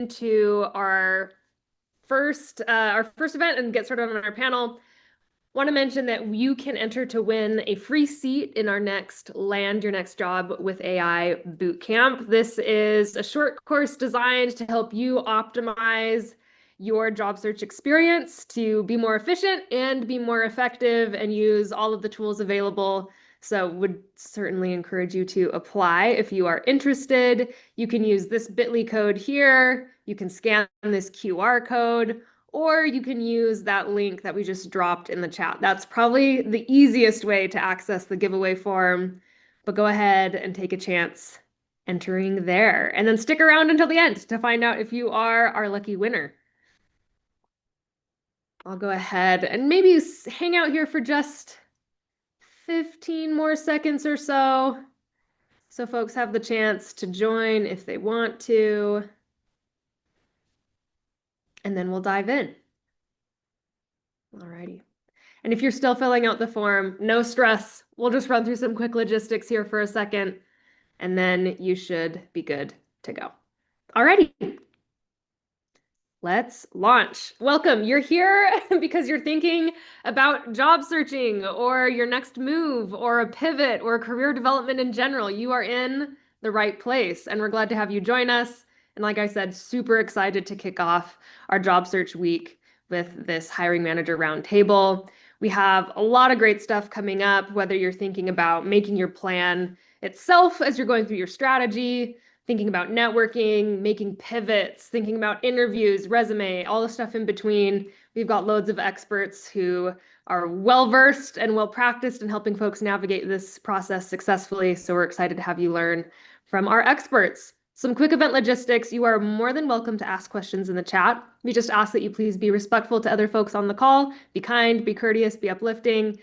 into our first event and get started on our panel, want to mention that you can enter to win a free seat in our next Land Your Next Job with AI bootcamp. This is a short course designed to help you optimize your job search experience to be more efficient and be more effective and use all of the tools available. So would certainly encourage you to apply if you are interested. You can use this bit.ly code here. You can scan this QR code, or you can use that link that we just dropped in the chat. That's probably the easiest way to access the giveaway form, but go ahead and take a chance entering there. And then stick around until the end to find out if you are our lucky winner. I'll go ahead and maybe hang out here for just 15 more seconds or so folks have the chance to join if they want to. And then we'll dive in. Alrighty. And if you're still filling out the form, no stress. We'll just run through some quick logistics here for a second, and then you should be good to go. Alrighty. Let's launch. Welcome. You're here because you're thinking about job searching or your next move or a pivot or career development in general. You are in the right place, and we're glad to have you join us. And like I said, super excited to kick off our job search week with this hiring manager roundtable. We have a lot of great stuff coming up, whether you're thinking about making your plan itself as you're going through your strategy, thinking about networking, making pivots, thinking about interviews, resume, all the stuff in between. We've got loads of experts who are well-versed and well-practiced in helping folks navigate this process successfully. So we're excited to have you learn from our experts. Some quick event logistics. You are more than welcome to ask questions in the chat. We just ask that you please be respectful to other folks on the call, be kind, be courteous, be uplifting.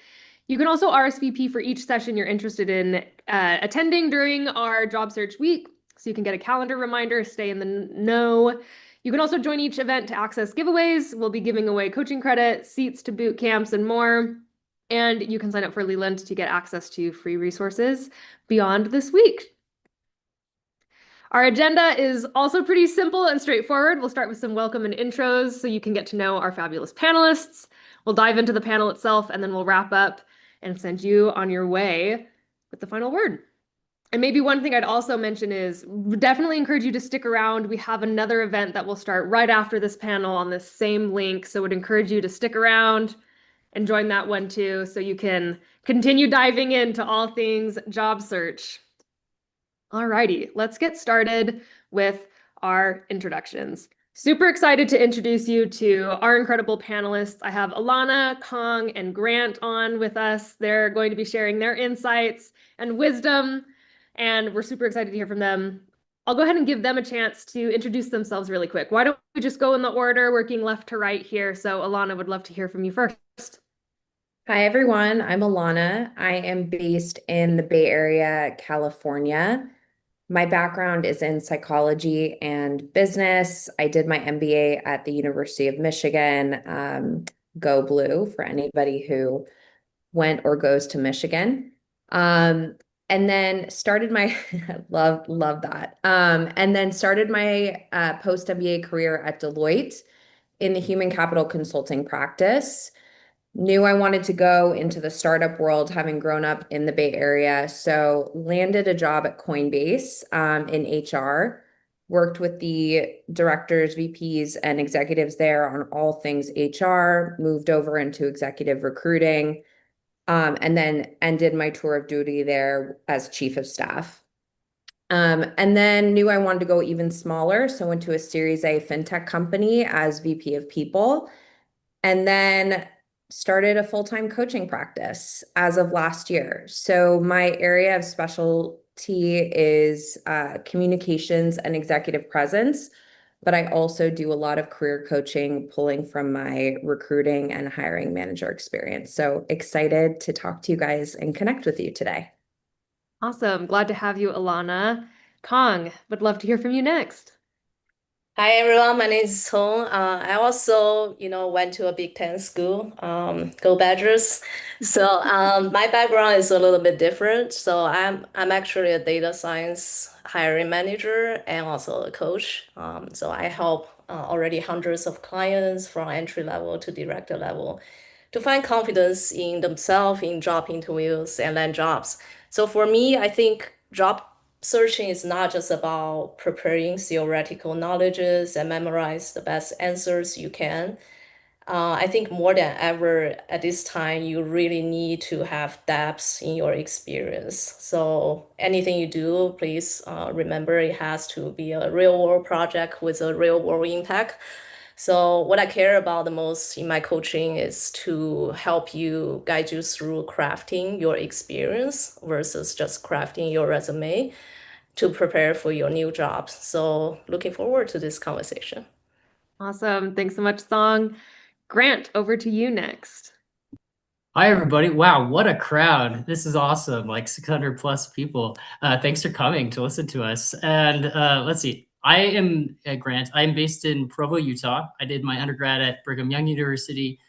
You can also RSVP for each session you're interested in attending during our job search week, so you can get a calendar reminder, stay in the know. You can also join each event to access giveaways. We'll be giving away coaching credit, seats to boot camps, and more. And you can sign up for Leland to get access to free resources beyond this week. Our agenda is also pretty simple and straightforward. We'll start with some welcome and intros so you can get to know our fabulous panelists. We'll dive into the panel itself, and then we'll wrap up and send you on your way with the final word. And maybe one thing I'd also mention is definitely encourage you to stick around. We have another event that will start right after this panel on this same link. So would encourage you to stick around and join that one too, so you can continue diving into all things job search. Alrighty, let's get started with our introductions. Super excited to introduce you to our incredible panelists. I have Alana, Kong, and Grant on with us. They're going to be sharing their insights and wisdom, and we're super excited to hear from them. I'll go ahead and give them a chance to introduce themselves really quick. Why don't we just go in the order, working left to right here? So Alana, would love to hear from you first. Hi, everyone. I'm Alana. I am based in the Bay Area, California. My background is in psychology and business. I did my MBA at the University of Michigan. Go Blue for anybody who went or goes to Michigan. And then started my love that. And then started my post MBA career at Deloitte in the human capital consulting practice. Knew I wanted to go into the startup world, having grown up in the Bay Area. So landed a job at Coinbase in HR, worked with the directors, VPs, and executives there on all things HR, moved over into executive recruiting, and then ended my tour of duty there as chief of staff. And then knew I wanted to go even smaller. So went to a Series A fintech company as VP of people. And then started a full-time coaching practice as of last year. So my area of specialty is communications and executive presence, but I also do a lot of career coaching, pulling from my recruiting and hiring manager experience. So excited to talk to you guys and connect with you today. Awesome. Glad to have you, Alana. Kong, would love to hear from you next. Hi everyone, my name is Hong. I also, went to a Big Ten school, go Badgers. So my background is a little bit different. So I'm actually a data science hiring manager and also a coach. So I help already hundreds of clients from entry level to director level to find confidence in themselves in job interviews and land jobs. So for me, I think job searching is not just about preparing theoretical knowledges and memorize the best answers you can. I think more than ever at this time, you really need to have depth in your experience. So anything you do, please remember it has to be a real world project with a real world impact. So what I care about the most in my coaching is to help you guide you through crafting your experience versus just crafting your resume to prepare for your new job. So looking forward to this conversation. Awesome. Thanks so much, Song. Grant, over to you next. Hi, everybody. Wow, what a crowd. This is awesome. Like 600 plus people. Thanks for coming to listen to us. And let's see. I am Grant. I am based in Provo, Utah. I did my undergrad at Brigham Young University,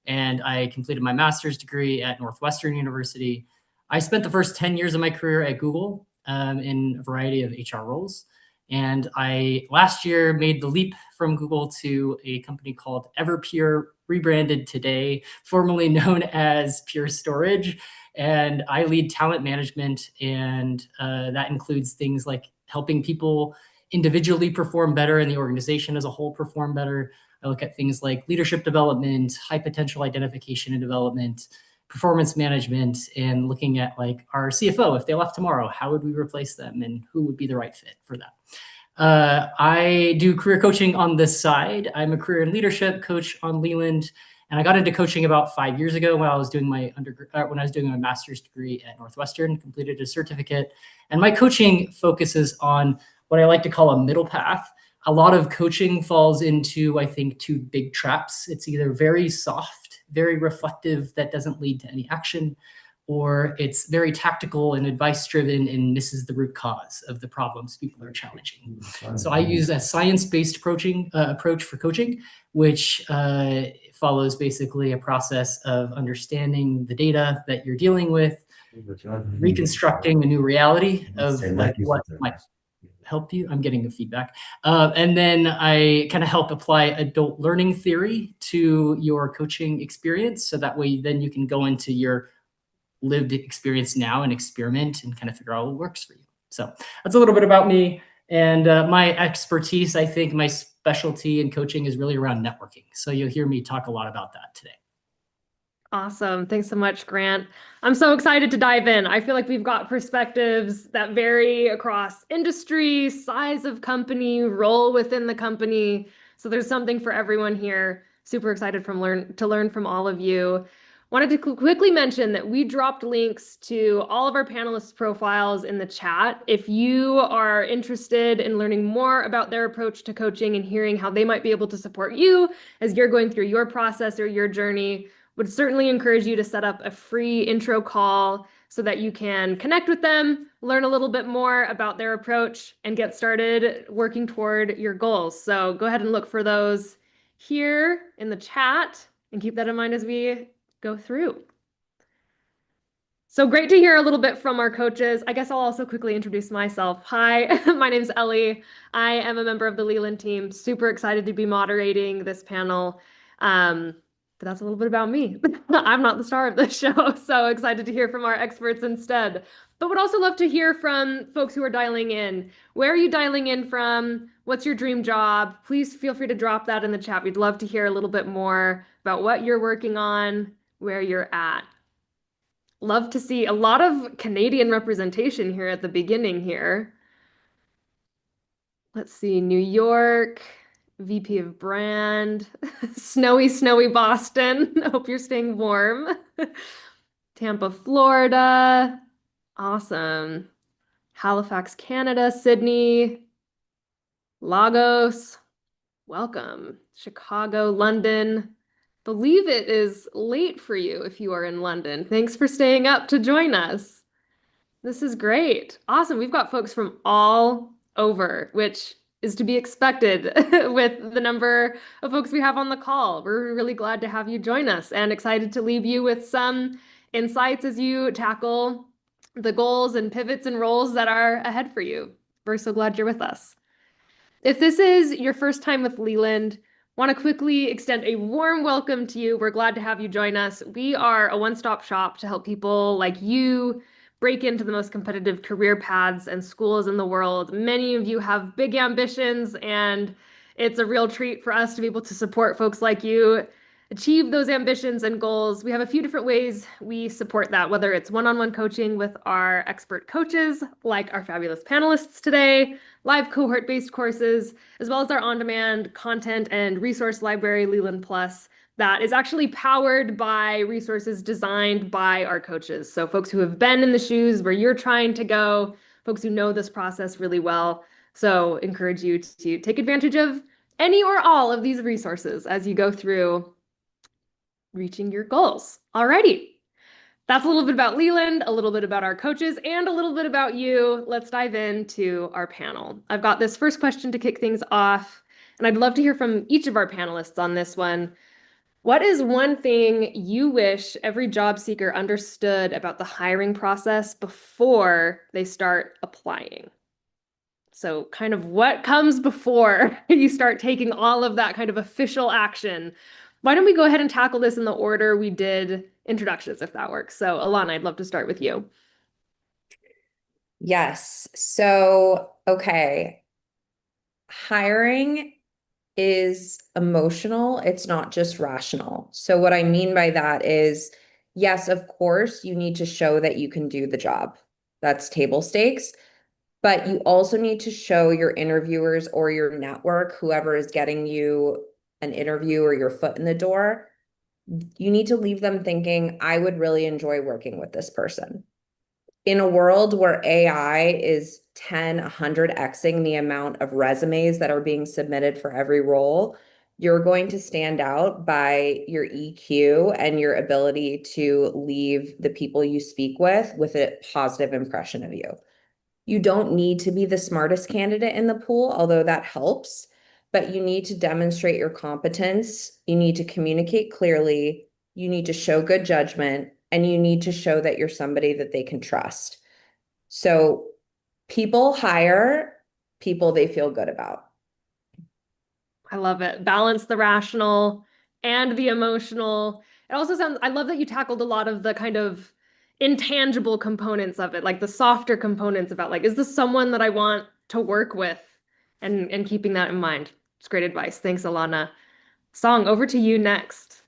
and I completed my master's degree at Northwestern University. I spent the first 10 years of my career at Google in a variety of HR roles. And I last year made the leap from Google to a company called Everpure, rebranded today, formerly known as Pure Storage. And I lead talent management, and that includes things like helping people individually perform better and the organization as a whole perform better. I look at things like leadership development, high potential identification and development, performance management, and looking at like our CFO, if they left tomorrow, how would we replace them and who would be the right fit for that? I do career coaching on the side. I'm a career and leadership coach on Leland, and I got into coaching about 5 years ago when I was doing my when I was doing my master's degree at Northwestern. Completed a certificate, and my coaching focuses on what I like to call a middle path. A lot of coaching falls into, I think, two big traps. It's either very soft, very reflective, that doesn't lead to any action, or it's very tactical and advice driven and misses the root cause of the problems people are challenging. So I use a science-based approach for coaching, which follows basically a process of understanding the data that you're dealing with, reconstructing a new reality of like what might help you. I'm getting the feedback. And then I kind of help apply adult learning theory to your coaching experience. So that way then you can go into your lived experience now and experiment and kind of figure out what works for you. So that's a little bit about me. And my expertise, I think my specialty in coaching is really around networking. So you'll hear me talk a lot about that today. Awesome. Thanks so much, Grant. I'm so excited to dive in. I feel like we've got perspectives that vary across industry, size of company, role within the company. So there's something for everyone here. Super excited to learn from all of you. Wanted to quickly mention that we dropped links to all of our panelists' profiles in the chat. If you are interested in learning more about their approach to coaching and hearing how they might be able to support you as you're going through your process or your journey, would certainly encourage you to set up a free intro call so that you can connect with them, learn a little bit more about their approach, and get started working toward your goals. So go ahead and look for those here in the chat and keep that in mind as we go through. So great to hear a little bit from our coaches. I guess I'll also quickly introduce myself. Hi, my name's Ellie. I am a member of the Leland team. Super excited to be moderating this panel. But that's a little bit about me. I'm not the star of the show, so excited to hear from our experts instead. But would also love to hear from folks who are dialing in. Where are you dialing in from? What's your dream job? Please feel free to drop that in the chat. We'd love to hear a little bit more about what you're working on, where you're at. Love to see a lot of Canadian representation here at the beginning here. Let's see, New York, VP of brand, snowy Boston. Hope you're staying warm. Tampa, Florida. Awesome. Halifax, Canada, Sydney, Lagos. Welcome. Chicago, London. Believe it is late for you if you are in London. Thanks for staying up to join us. This is great. Awesome. We've got folks from all over, which is to be expected with the number of folks we have on the call. We're really glad to have you join us and excited to leave you with some insights as you tackle the goals and pivots and roles that are ahead for you. We're so glad you're with us. If this is your first time with Leland, want to quickly extend a warm welcome to you. We're glad to have you join us. We are a one-stop shop to help people like you break into the most competitive career paths and schools in the world. Many of you have big ambitions, and it's a real treat for us to be able to support folks like you achieve those ambitions and goals. We have a few different ways we support that, whether it's one-on-one coaching with our expert coaches, like our fabulous panelists today, live cohort-based courses, as well as our on-demand content and resource library, Leland Plus, that is actually powered by resources designed by our coaches. So folks who have been in the shoes where you're trying to go, folks who know this process really well. So encourage you to take advantage of any or all of these resources as you go through reaching your goals. Alrighty. That's a little bit about Leland, a little bit about our coaches, and a little bit about you. Let's dive into our panel. I've got this first question to kick things off, and I'd love to hear from each of our panelists on this one. What is one thing you wish every job seeker understood about the hiring process before they start applying? So kind of what comes before you start taking all of that kind of official action? Why don't we go ahead and tackle this in the order we did introductions, if that works? So Alana, I'd love to start with you. Yes. So, okay. Hiring is emotional. It's not just rational. So what I mean by that is, yes, of course, you need to show that you can do the job. That's table stakes. But you also need to show your interviewers or your network, whoever is getting you an interview or your foot in the door, you need to leave them thinking, I would really enjoy working with this person. In a world where AI is 10, 100xing the amount of resumes that are being submitted for every role, you're going to stand out by your EQ and your ability to leave the people you speak with a positive impression of you. You don't need to be the smartest candidate in the pool, although that helps, but you need to demonstrate your competence. You need to communicate clearly. You need to show good judgment, and you need to show that you're somebody that they can trust. So people hire people they feel good about. I love it. Balance the rational and the emotional. It also sounds, I love that you tackled a lot of the kind of intangible components of it, like the softer components about like, is this someone that I want to work with? And keeping that in mind. It's great advice. Thanks, Alana. Song, over to you next.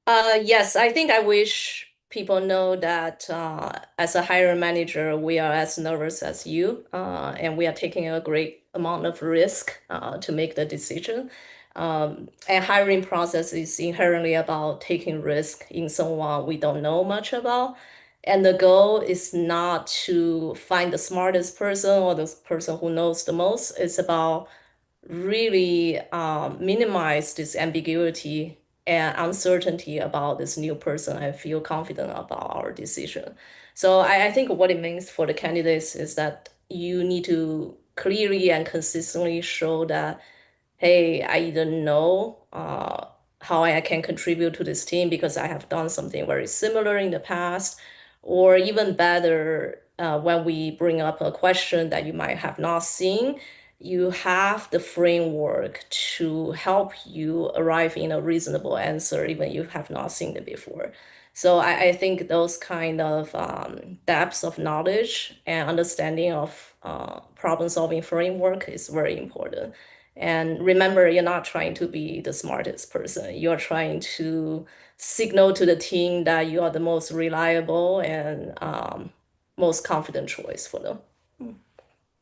Yes, I think I wish people know that as a hiring manager, we are as nervous as you, and we are taking a great amount of risk to make the decision. And hiring process is inherently about taking risk in someone we don't know much about. And the goal is not to find the smartest person or the person who knows the most. It's about really minimize this ambiguity and uncertainty about this new person and feel confident about our decision. So I think what it means for the candidates is that you need to clearly and consistently show that, hey, I either know how I can contribute to this team because I have done something very similar in the past, or even better, when we bring up a question that you might have not seen, you have the framework to help you arrive in a reasonable answer, even you have not seen it before. So I think those kind of depths of knowledge and understanding of problem solving framework is very important. And remember, you're not trying to be the smartest person. You're trying to signal to the team that you are the most reliable and most confident choice for them.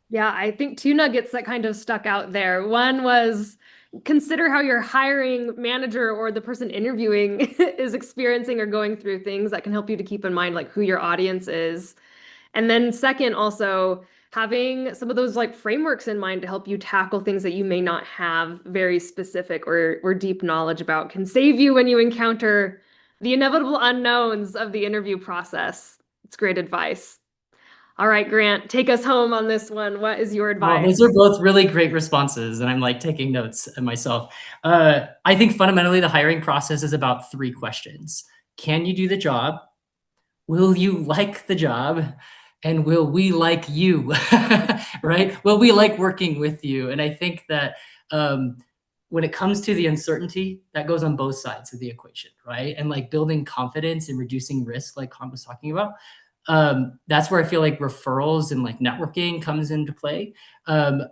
Yeah, I think two nuggets that kind of stuck out there. One was consider how your hiring manager or the person interviewing is experiencing or going through things that can help you to keep in mind like who your audience is. And then second, also having some of those like frameworks in mind to help you tackle things that you may not have very specific or deep knowledge about can save you when you encounter the inevitable unknowns of the interview process. It's great advice. All right, Grant, take us home on this one. What is your Oh, advice? those are both really great responses, and I'm like taking notes myself. I think fundamentally the hiring process is about 3 questions. Can you do the job? Will you like the job? And will we like you? Right? Will we like working with you? And I think that when it comes to the uncertainty, that goes on both sides of the equation, right? And like building confidence and reducing risk, like Con was talking about, that's where I feel like referrals and like networking comes into play. Um,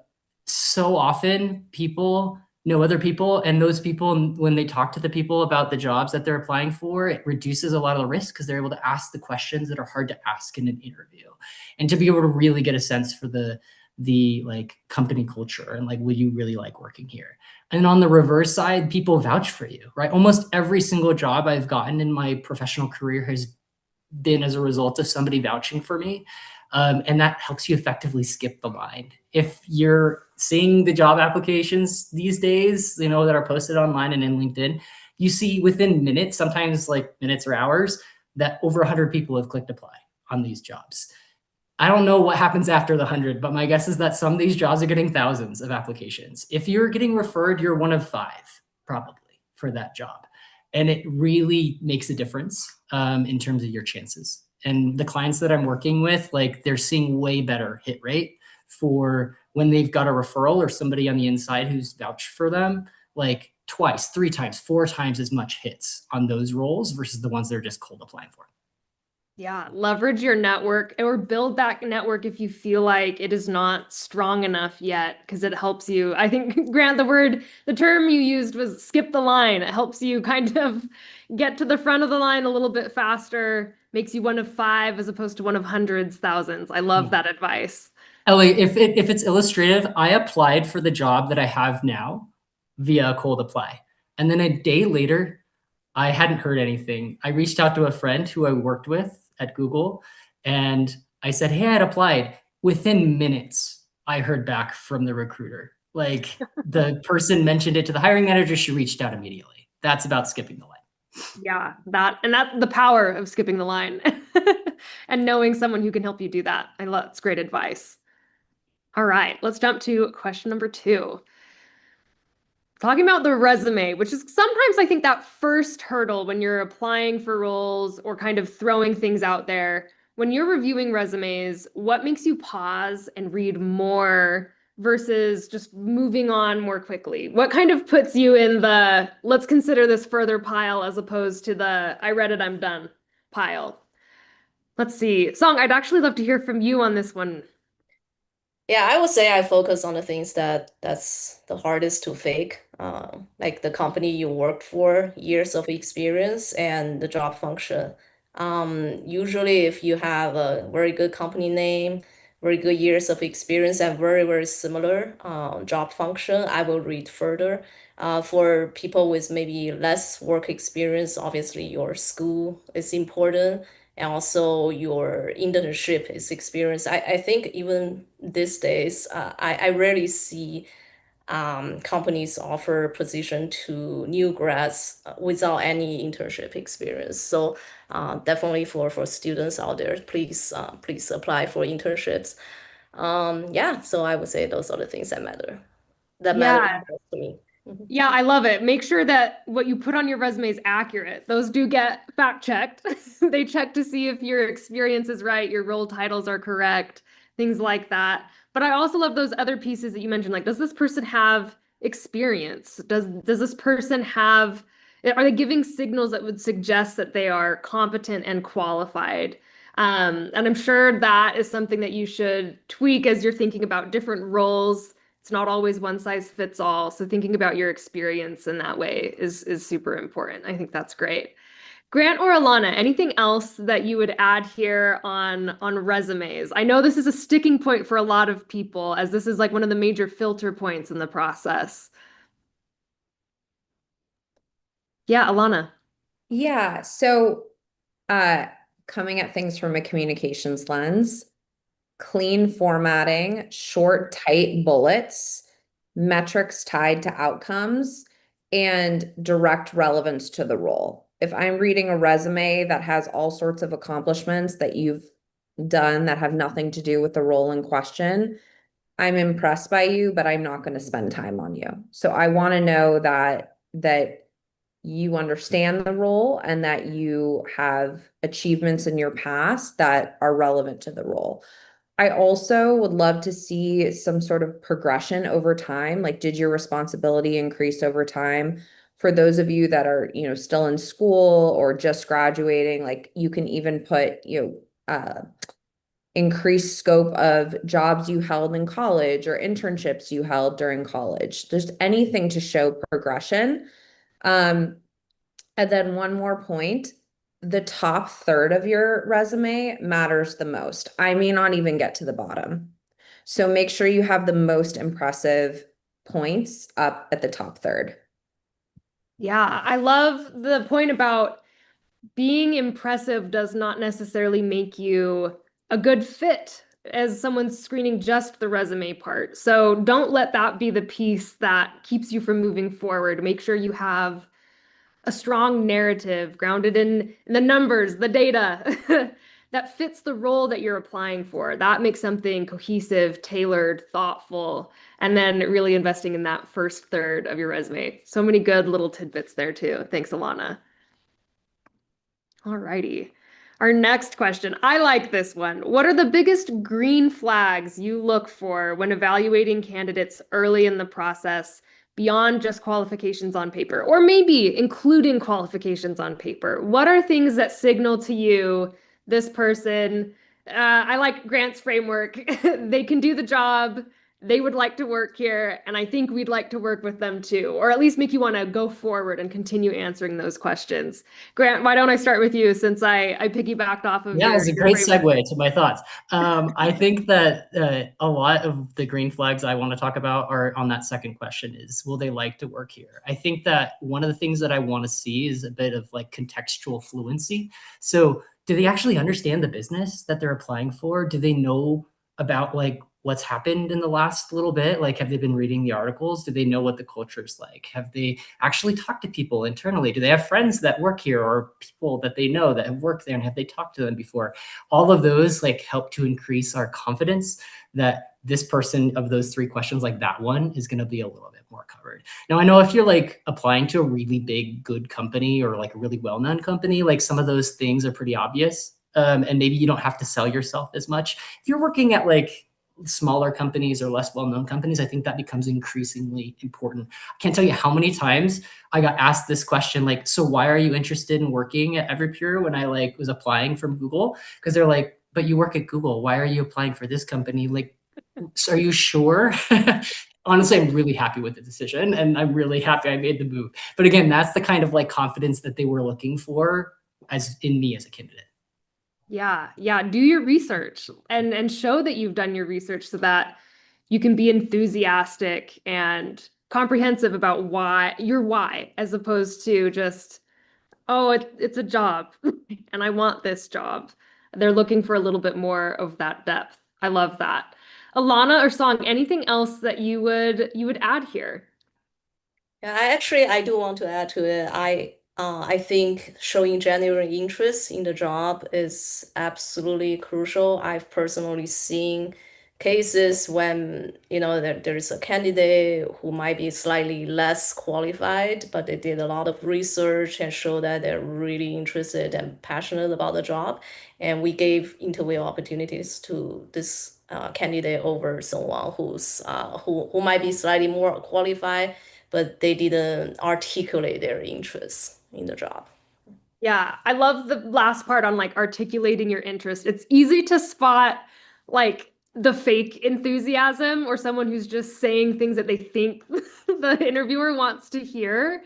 so often people know other people, and those people, when they talk to the people about the jobs that they're applying for, it reduces a lot of the risk because they're able to ask the questions that are hard to ask in an interview, and to be able to really get a sense for the like company culture and like, will you really like working here? And on the reverse side, people vouch for you, right? Almost every single job I've gotten in my professional career has been as a result of somebody vouching for me. And that helps you effectively skip the line. If you're seeing the job applications these days, you know, that are posted online and in LinkedIn, you see within minutes, sometimes like minutes or hours, that over 100 people have clicked apply on these jobs. I don't know what happens after the 100, but my guess is that some of these jobs are getting thousands of applications. If you're getting referred, you're one of 5 probably for that job. And it really makes a difference in terms of your chances. And the clients that I'm working with, like they're seeing way better hit rate for when they've got a referral or somebody on the inside who's vouched for them, like twice, 3 times, 4 times as much hits on those roles versus the ones they're just cold applying for. Yeah, leverage your network or build that network if you feel like it is not strong enough yet, because it helps you. I think, Grant, the term you used was skip the line. It helps you kind of get to the front of the line a little bit faster, makes you one of 5 as opposed to one of hundreds, thousands. I love that advice. Ellie, if it's illustrative, I applied for the job that I have now via a cold apply. And then a day later, I hadn't heard anything. I reached out to a friend who I worked with at Google, and I said, hey, I'd applied. Within minutes, I heard back from the recruiter. Like the person mentioned it to the hiring manager, she reached out immediately. That's about skipping the line. Yeah, that's the power of skipping the line and knowing someone who can help you do that. I love it's great advice. All right, let's jump to question number 2. Talking about the resume, which is sometimes I think that first hurdle when you're applying for roles or kind of throwing things out there. When you're reviewing resumes, what makes you pause and read more versus just moving on more quickly? What kind of puts you in the let's consider this further pile as opposed to the I read it, I'm done pile? Let's see. Song, I'd actually love to hear from you on this one. Yeah, I would say I focus on the things that's the hardest to fake, like the company you worked for, years of experience, and the job function. Usually, if you have a very good company name, very good years of experience, and very similar job function, I will read further. For people with maybe less work experience, obviously your school is important and also your internship is experience. I think even these days, I rarely see companies offer position to new grads without any internship experience. So definitely for students out there, please apply for internships. Yeah, so I would say those are the things that matter. That matter Yeah, most to me. Mhm. yeah, I love it. Make sure that what you put on your resume is accurate. Those do get fact checked. They check to see if your experience is right, your role titles are correct, things like that. But I also love those other pieces that you mentioned. Like, does this person have experience? Does this person have, are they giving signals that would suggest that they are competent and qualified? And I'm sure that is something that you should tweak as you're thinking about different roles. It's not always one size fits all. So thinking about your experience in that way is super important. I think that's great. Grant or Alana, anything else that you would add here on resumes? I know this is a sticking point for a lot of people, as this is like one of the major filter points in the process. Yeah, Alana. Yeah, so uh coming at things from a communications lens, clean formatting, short, tight bullets, metrics tied to outcomes, and direct relevance to the role. If I'm reading a resume that has all sorts of accomplishments that you've done that have nothing to do with the role in question, I'm impressed by you, but I'm not going to spend time on you. So I want to know that you understand the role and that you have achievements in your past that are relevant to the role. I also would love to see some sort of progression over time. Like, did your responsibility increase over time? For those of you that are, still in school or just graduating, like you can even put, increased scope of jobs you held in college or internships you held during college. Just anything to show progression. Um, and then one more point, the top third of your resume matters the most. I may not even get to the bottom. So make sure you have the most impressive points up at the top third. Yeah, I love the point about being impressive does not necessarily make you a good fit as someone screening just the resume part. So don't let that be the piece that keeps you from moving forward. Make sure you have a strong narrative grounded in the numbers, the data that fits the role that you're applying for. That makes something cohesive, tailored, thoughtful, and then really investing in that first third of your resume. So many good little tidbits there too. Thanks, Alana. Alrighty. Our next question. I like this one. What are the biggest green flags you look for when evaluating candidates early in the process beyond just qualifications on paper, or maybe including qualifications on paper? What are things that signal to you this person? I like Grant's framework. They can do the job. They would like to work here, and I think we'd like to work with them too, or at least make you want to go forward and continue answering those questions. Grant, why don't I start with you since I piggybacked off of Yeah, it's a your great framework. segue to my thoughts. I think that a lot of the green flags I want to talk about are on that second question is, will they like to work here? I think that one of the things that I want to see is a bit of like contextual fluency. So do they actually understand the business that they're applying for? Do they know about like what's happened in the last little bit? Like, have they been reading the articles? Do they know what the culture is like? Have they actually talked to people internally? Do they have friends that work here or people that they know that have worked there, and have they talked to them before? All of those like help to increase our confidence that this person of those three questions, like that one, is going to be a little bit more covered. Now, I know if you're like applying to a really big, good company or like a really well-known company, like some of those things are pretty obvious. And maybe you don't have to sell yourself as much. If you're working at like smaller companies or less well-known companies, I think that becomes increasingly important. I can't tell you how many times I got asked this question, like, so why are you interested in working at Everpure when I like was applying from Google? Because they're like, but you work at Google. Why are you applying for this company? Like, so are you sure? Honestly, I'm really happy with the decision and I'm really happy I made the move. But again, that's the kind of like confidence that they were looking for as in me as a candidate. Yeah, yeah. Do your research and show that you've done your research so that you can be enthusiastic and comprehensive about why, as opposed to just, oh, it's a job and I want this job. They're looking for a little bit more of that depth. I love that. Alana or Song, anything else that you would add here? Yeah, I do want to add to it. I think showing genuine interest in the job is absolutely crucial. I've personally seen cases when, there is a candidate who might be slightly less qualified, but they did a lot of research and show that they're really interested and passionate about the job. And we gave interview opportunities to this candidate over someone who might be slightly more qualified, but they didn't articulate their interest in the job. Yeah, I love the last part on like articulating your interest. It's easy to spot like the fake enthusiasm or someone who's just saying things that they think the interviewer wants to hear.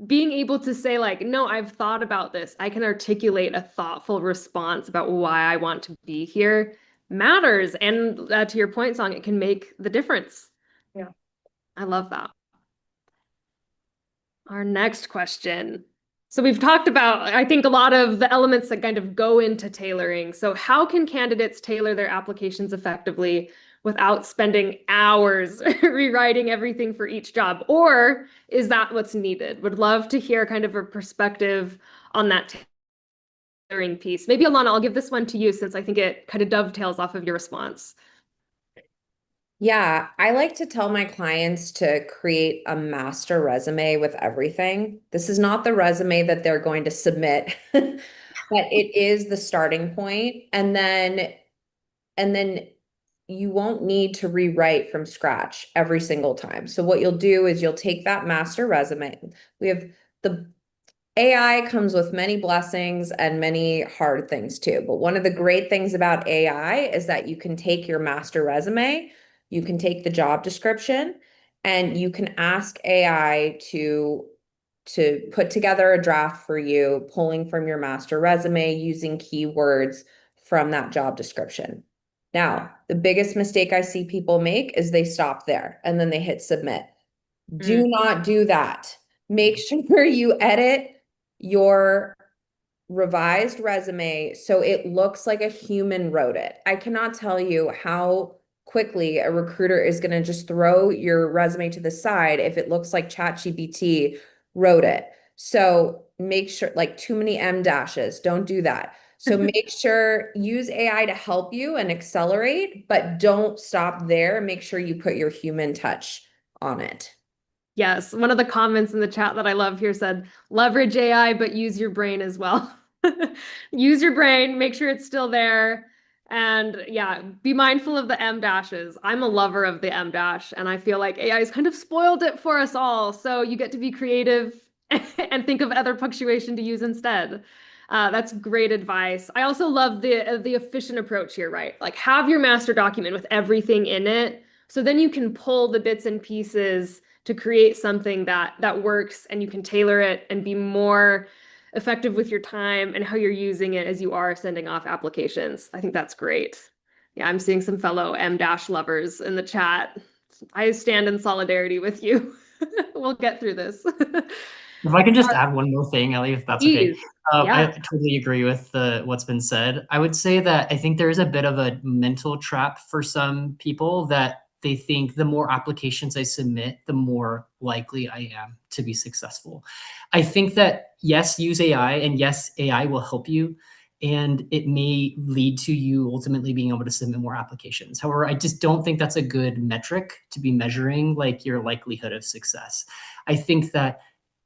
Being able to say like, no, I've thought about this. I can articulate a thoughtful response about why I want to be here matters. And to your point, Song, it can make the difference. Yeah. I love that. Our next question. So we've talked about, I think, a lot of the elements that kind of go into tailoring. So how can candidates tailor their applications effectively without spending hours rewriting everything for each job? Or is that what's needed? Would love to hear kind of a perspective on that tailoring piece. Maybe Alana, I'll give this one to you since I think it kind of dovetails off of your response. Yeah, I like to tell my clients to create a master resume with everything. This is not the resume that they're going to submit, but it is the starting point. And then you won't need to rewrite from scratch every single time. So what you'll do is you'll take that master resume. We have the AI comes with many blessings and many hard things too. But one of the great things about AI is that you can take your master resume, you can take the job description, and you can ask AI to put together a draft for you, pulling from your master resume using keywords from that job description. Now, the biggest mistake I see people make is they stop there and then they hit submit. Do not do that. Make sure you edit your revised resume so it looks like a human wrote it. I cannot tell you how quickly a recruiter is going to just throw your resume to the side if it looks like ChatGPT wrote it. So make sure, like too many M dashes, don't do that. So make sure, use AI to help you and accelerate, but don't stop there. Make sure you put your human touch on it. Yes, one of the comments in the chat that I love here said, leverage AI, but use your brain as well. Use your brain, make sure it's still there. And yeah, be mindful of the M dashes. I'm a lover of the M dash, and I feel like AI has kind of spoiled it for us all. So you get to be creative and think of other punctuation to use instead. That's great advice. I also love the efficient approach here, right? Like have your master document with everything in it, so then you can pull the bits and pieces to create something that works, and you can tailor it and be more effective with your time and how you're using it as you are sending off applications. I think that's great. Yeah, I'm seeing some fellow M dash lovers in the chat. I stand in solidarity with you. We'll get through this. If I can just add one more thing, Ellie, if that's okay. Please. I Yeah. totally agree with what's been said. I would say that I think there is a bit of a mental trap for some people that they think the more applications I submit, the more likely I am to be successful. I think that yes, use AI, and yes, AI will help you, and it may lead to you ultimately being able to submit more applications. However, I just don't think that's a good metric to be measuring like your likelihood of success. I think that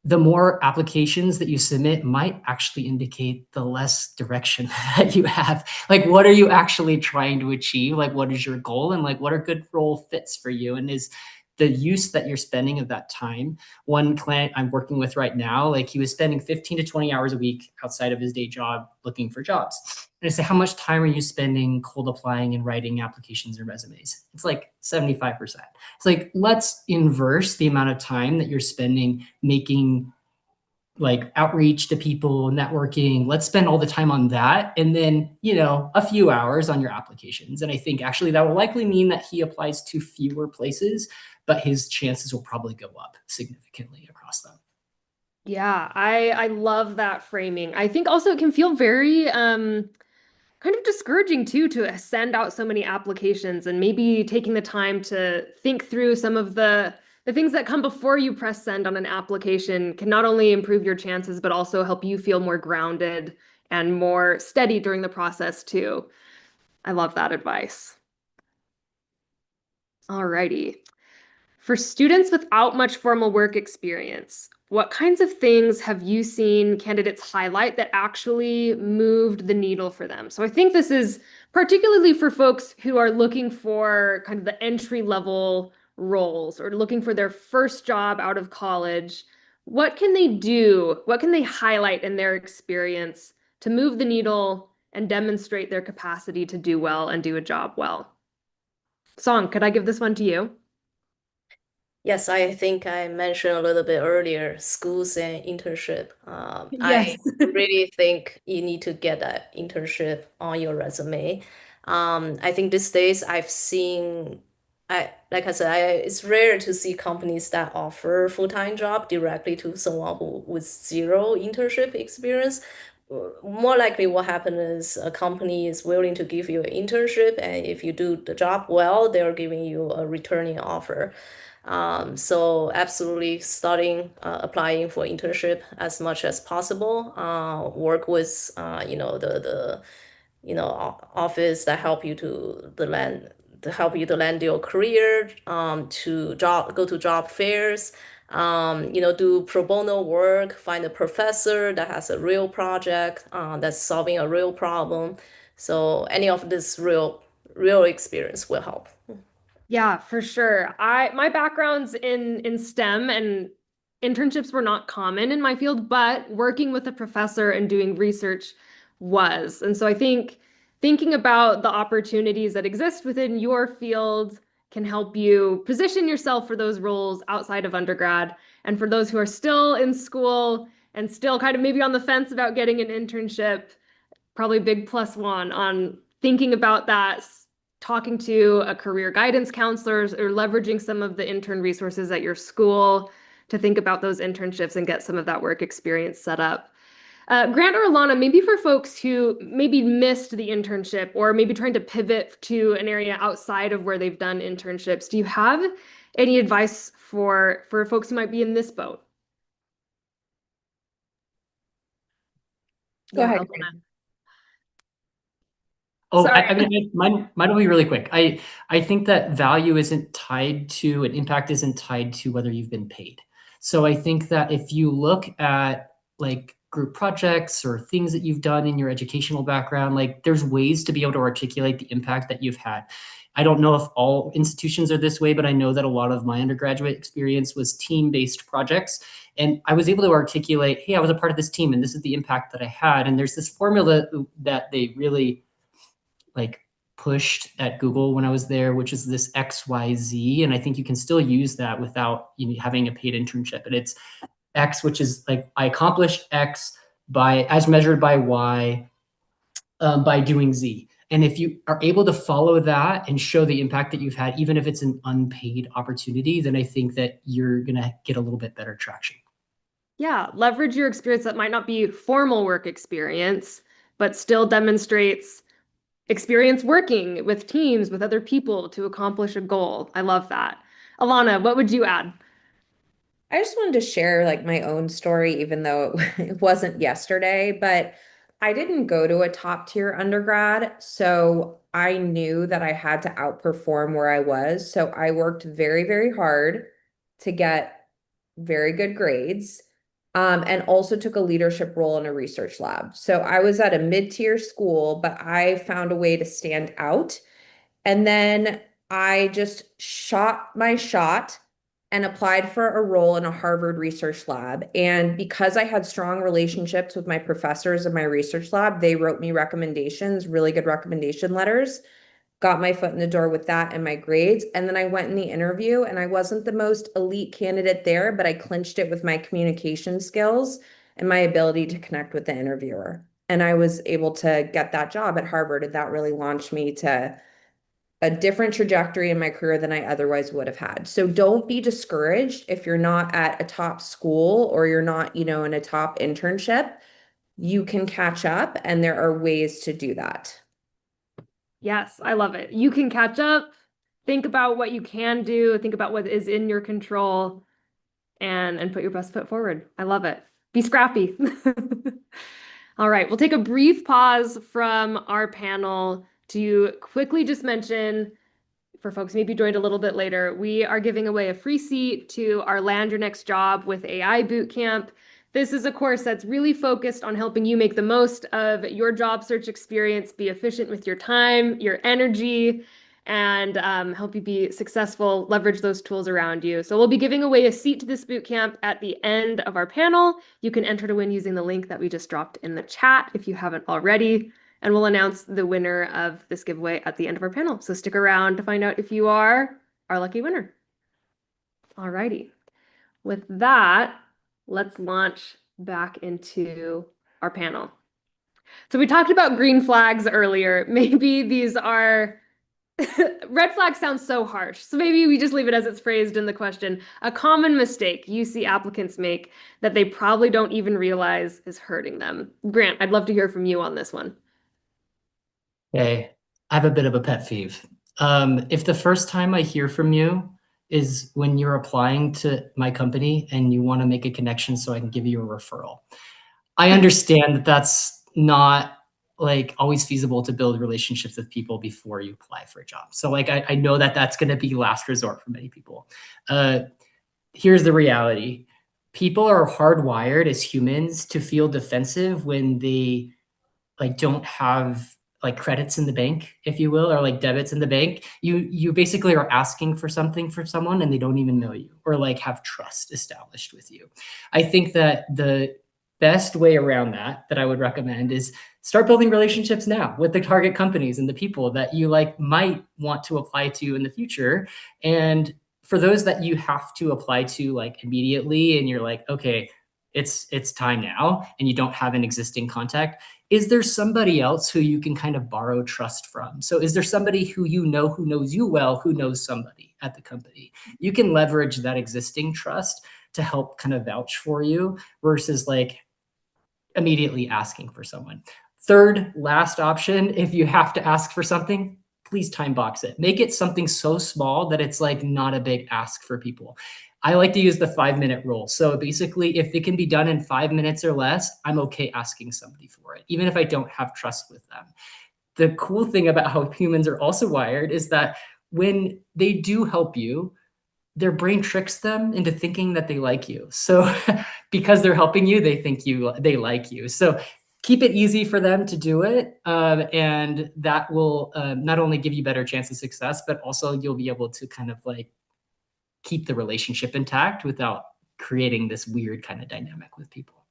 the more applications that you submit might actually indicate the less direction that you have. Like, what are you actually trying to achieve? Like, what is your goal? And like, what are good role fits for you? And is the use that you're spending of that time? One client I'm working with right now, like he was spending 15 to 20 hours a week outside of his day job looking for jobs. And I say, how much time are you spending cold applying and writing applications and resumes? It's like 75%. It's like, let's inverse the amount of time that you're spending making like outreach to people, networking. Let's spend all the time on that. And then, a few hours on your applications. And I think actually that will likely mean that he applies to fewer places, but his chances will probably go up significantly across them. Yeah, I love that framing. I think also it can feel very kind of discouraging too to send out so many applications, and maybe taking the time to think through some of the things that come before you press send on an application can not only improve your chances but also help you feel more grounded and more steady during the process too. I love that advice. Alrighty. For students without much formal work experience, what kinds of things have you seen candidates highlight that actually moved the needle for them? So I think this is particularly for folks who are looking for kind of the entry level roles or looking for their first job out of college. What can they do? What can they highlight in their experience to move the needle and demonstrate their capacity to do well and do a job well? Song, could I give this one to you? Yes, I think I mentioned a little bit earlier, schools and internship. I Yes. really think you need to get that internship on your resume. I think these days I've seen, like I said, it's rare to see companies that offer full-time job directly to someone who with zero internship experience. More likely what happens is a company is willing to give you an internship, and if you do the job well, they're giving you a returning offer. So absolutely starting applying for internship as much as possible. Work with office that help you to land your career, to go to job fairs, do pro bono work, find a professor that has a real project, that's solving a real problem. So any of this real experience will help. Yeah, for sure. My background's in STEM, and internships were not common in my field, but working with a professor and doing research was. And so I think thinking about the opportunities that exist within your field can help you position yourself for those roles outside of undergrad. And for those who are still in school and still kind of maybe on the fence about getting an internship, probably big plus one on thinking about that, talking to a career guidance counselor or leveraging some of the intern resources at your school to think about those internships and get some of that work experience set up. Grant or Alana, maybe for folks who maybe missed the internship or maybe trying to pivot to an area outside of where they've done internships, do you have any advice for folks who might be in this boat? Go Yeah, ahead. Alana. Oh, Sorry. I mean, mine will be really quick. I think that value isn't tied to, and impact isn't tied to whether you've been paid. So I think that if you look at like group projects or things that you've done in your educational background, like there's ways to be able to articulate the impact that you've had. I don't know if all institutions are this way, but I know that a lot of my undergraduate experience was team-based projects. And I was able to articulate, hey, I was a part of this team and this is the impact that I had. And there's this formula that they really like pushed at Google when I was there, which is this XYZ. And I think you can still use that without having a paid internship. And it's X, which is like I accomplished X by as measured by Y, by doing Z. And if you are able to follow that and show the impact that you've had, even if it's an unpaid opportunity, then I think that you're going to get a little bit better traction. Yeah, leverage your experience that might not be formal work experience, but still demonstrates experience working with teams, with other people to accomplish a goal. I love that. Alana, what would you add? I just wanted to share like my own story, even though it wasn't yesterday, but I didn't go to a top tier undergrad. So I knew that I had to outperform where I was. So I worked very, very hard to get very good grades. And also took a leadership role in a research lab. So I was at a mid-tier school, but I found a way to stand out. And then I just shot my shot and applied for a role in a Harvard research lab. And because I had strong relationships with my professors in my research lab, they wrote me recommendations, really good recommendation letters, got my foot in the door with that and my grades. And then I went in the interview and I wasn't the most elite candidate there, but I clinched it with my communication skills and my ability to connect with the interviewer. And I was able to get that job at Harvard. And that really launched me to a different trajectory in my career than I otherwise would have had. So don't be discouraged if you're not at a top school or you're not, in a top internship. You can catch up and there are ways to do that. Yes, I love it. You can catch up, think about what you can do, think about what is in your control, and put your best foot forward. I love it. Be scrappy. All right, we'll take a brief pause from our panel to quickly just mention for folks maybe joined a little bit later, we are giving away a free seat to our Land Your Next Job with AI Bootcamp. This is a course that's really focused on helping you make the most of your job search experience, be efficient with your time, your energy, and help you be successful, leverage those tools around you. So we'll be giving away a seat to this bootcamp at the end of our panel. You can enter to win using the link that we just dropped in the chat if you haven't already. And we'll announce the winner of this giveaway at the end of our panel. So stick around to find out if you are our lucky winner. All righty. With that, let's launch back into our panel. So we talked about green flags earlier. Maybe these are red flag sounds so harsh. So maybe we just leave it as it's phrased in the question. A common mistake you see applicants make that they probably don't even realize is hurting them. Grant, I'd love to hear from you on this one. Okay, I have a bit of a pet peeve. If the first time I hear from you, is when you're applying to my company and you want to make a connection so I can give you a referral. I understand that that's not like always feasible to build relationships with people before you apply for a job. So like I know that that's going to be last resort for many people. Here's the reality. People are hardwired as humans to feel defensive when they like don't have like credits in the bank, if you will, or like debits in the bank. You basically are asking for something for someone and they don't even know you or like have trust established with you. I think that the best way around that I would recommend is start building relationships now with the target companies and the people that you like might want to apply to in the future. And for those that you have to apply to like immediately and you're like, okay, it's time now, and you don't have an existing contact, is there somebody else who you can kind of borrow trust from? So is there somebody who you know who knows you well, who knows somebody at the company? You can leverage that existing trust to help kind of vouch for you versus like immediately asking for someone. Third, last option, if you have to ask for something, please time box it. Make it something so small that it's like not a big ask for people. I like to use the 5-minute rule. So basically, if it can be done in 5 minutes or less, I'm okay asking somebody for it, even if I don't have trust with them. The cool thing about how humans are also wired is that when they do help you, their brain tricks them into thinking that they like you. So because they're helping you, they think they like you. So keep it easy for them to do it. And that will not only give you better chance of success, but also you'll be able to kind of like keep the relationship intact without creating this weird kind of dynamic with people.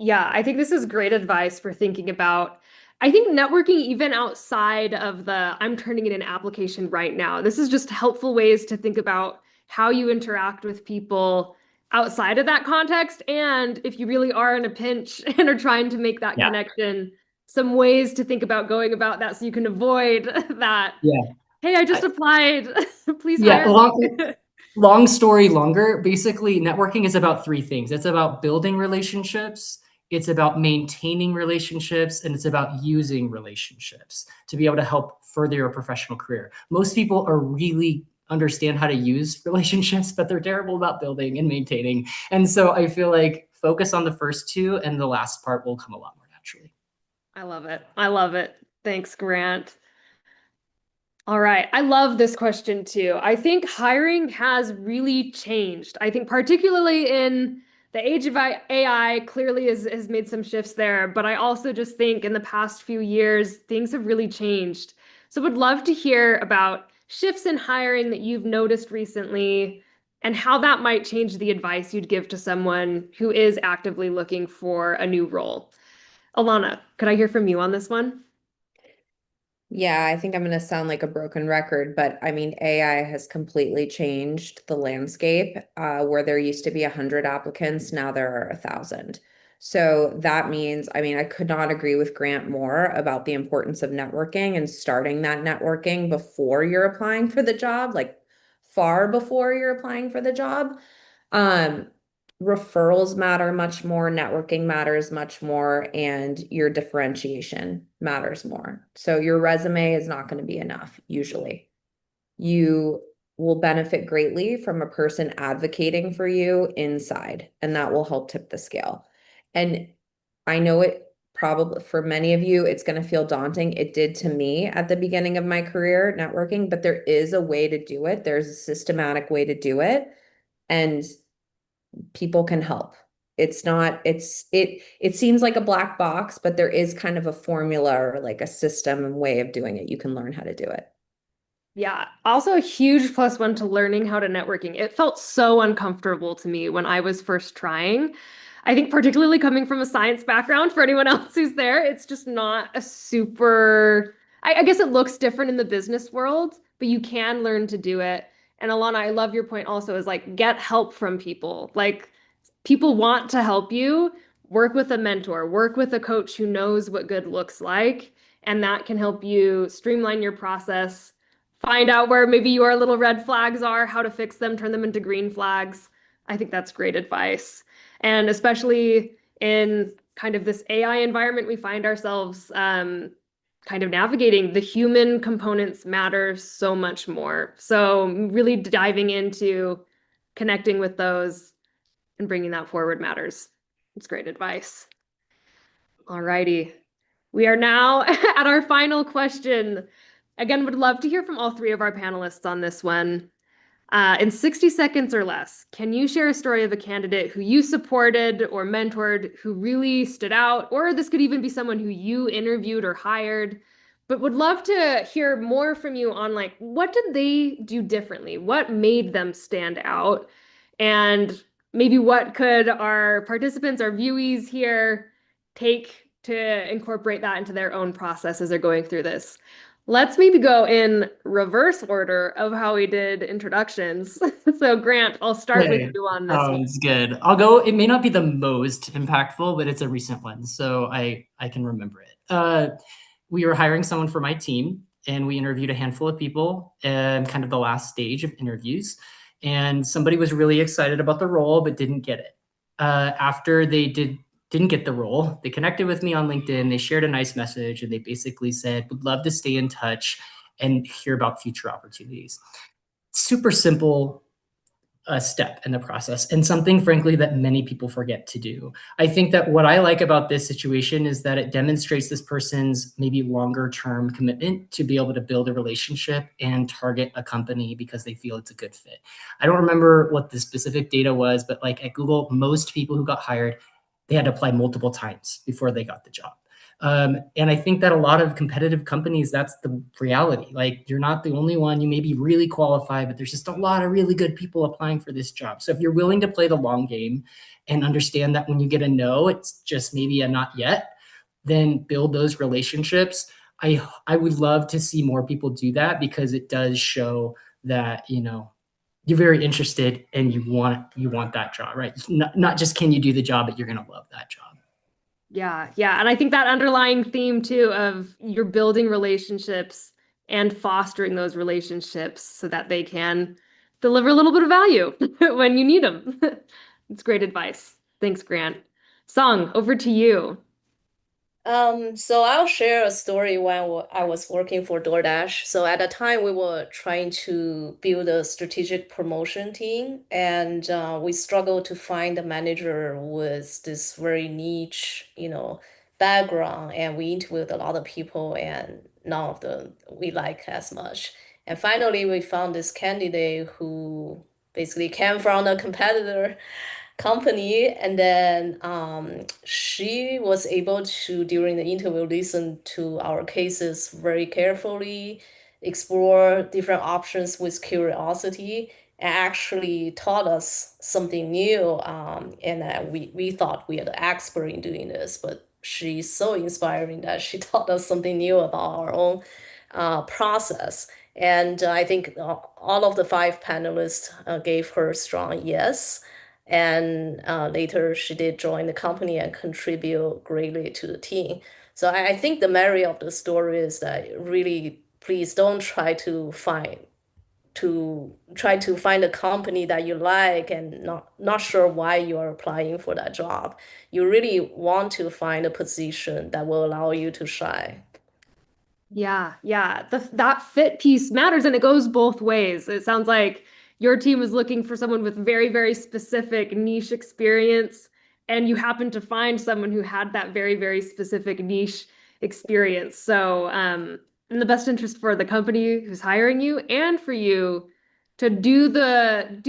Yeah, I think this is great advice for thinking about. I think networking, even outside of the I'm turning in an application right now, this is just helpful ways to think about how you interact with people outside of that context. And if you really are in a pinch and are trying to make that Yeah. connection, some ways to think about going about that so you can avoid that. Yeah. Hey, I just applied. Please Yeah. hire me. Long story longer, basically networking is about three things. It's about building relationships, it's about maintaining relationships, and it's about using relationships to be able to help further your professional career. Most people are really understand how to use relationships, but they're terrible about building and maintaining. And so I feel like focus on the first two and the last part will come a lot more naturally. I love it. I love it. Thanks, Grant. All right. I love this question too. I think hiring has really changed. I think particularly in the age of AI, clearly has made some shifts there. But I also just think in the past few years, things have really changed. So would love to hear about shifts in hiring that you've noticed recently and how that might change the advice you'd give to someone who is actively looking for a new role. Alana, could I hear from you on this one? Yeah, I think I'm going to sound like a broken record, but I mean, AI has completely changed the landscape. Where there used to be 100 applicants, now there are 1,000. So that means, I mean, I could not agree with Grant more about the importance of networking and starting that networking before you're applying for the job, like far before you're applying for the job. Um, Referrals matter much more, networking matters much more, and your differentiation matters more. So your resume is not going to be enough, usually. You will benefit greatly from a person advocating for you inside, and that will help tip the scale. And I know it probably for many of you, it's going to feel daunting. It did to me at the beginning of my career networking, but there is a way to do it. There's a systematic way to do it. And people can help. It's not, it seems like a black box, but there is kind of a formula or like a system and way of doing it. You can learn how to do it. Yeah, also a huge plus one to learning how to networking. It felt so uncomfortable to me when I was first trying. I think particularly coming from a science background for anyone else who's there, it's just not a super, I guess it looks different in the business world, but you can learn to do it. And Alana, I love your point also is like get help from people. Like people want to help you. Work with a mentor, work with a coach who knows what good looks like, and that can help you streamline your process, find out where maybe your little red flags are, how to fix them, turn them into green flags. I think that's great advice. And especially in kind of this AI environment we find ourselves kind kind of navigating, the human components matter so much more. So really diving into connecting with those and bringing that forward matters. It's great advice. All righty. We are now at our final question. Again, would love to hear from all three of our panelists on this one. In 60 seconds or less, can you share a story of a candidate who you supported or mentored who really stood out? Or this could even be someone who you interviewed or hired, but would love to hear more from you on like, what did they do differently? What made them stand out? And maybe what could our participants, our viewees here take to incorporate that into their own process as they're going through this? Let's maybe go in reverse order of how we did introductions. So Grant, I'll start with Okay, you on this one. sounds good. I'll go. It may not be the most impactful, but it's a recent one, so I can remember it. We were hiring someone for my team, and we interviewed a handful of people, and kind of the last stage of interviews. And somebody was really excited about the role, but didn't get it. After they didn't get the role, they connected with me on LinkedIn. They shared a nice message, and they basically said, "Would love to stay in touch and hear about future opportunities." Super simple a step in the process, and something frankly that many people forget to do. I think that what I like about this situation is that it demonstrates this person's maybe longer term commitment to be able to build a relationship and target a company because they feel it's a good fit. I don't remember what the specific data was, but like at Google, most people who got hired, they had to apply multiple times before they got the job. And I think that a lot of competitive companies, that's the reality. Like, you're not the only one. You may be really qualified, but there's just a lot of really good people applying for this job. So if you're willing to play the long game and understand that when you get a no, it's just maybe a not yet, then build those relationships. I would love to see more people do that, because it does show that, you're very interested and you want that job, right? Not just can you do the job, but you're going to love that job. Yeah, yeah. And I think that underlying theme too of you're building relationships and fostering those relationships so that they can deliver a little bit of value when you need them. It's great advice. Thanks, Grant. Song, over to you. So I'll share a story when I was working for DoorDash. So at the time, we were trying to build a strategic promotion team, and we struggled to find a manager with this very niche, background. And we interviewed a lot of people, and none of them we like as much. And finally, we found this candidate who basically came from a competitor company, and then she was able to during the interview listen to our cases very carefully, explore different options with curiosity, and actually taught us something new, and we thought we are the expert in doing this, but she's so inspiring that she taught us something new about our own process. And I think all of the five panelists gave her strong yes. And later she did join the company and contribute greatly to the team. So I think the merit of the story is that really, please don't try to find a company that you like and not sure why you are applying for that job. You really want to find a position that will allow you to shine. Yeah, yeah. That fit piece matters, and it goes both ways. It sounds like your team is looking for someone with very, very specific niche experience, and you happen to find someone who had that very, very specific niche experience. So, in the best interest for the company who's hiring you and for you to do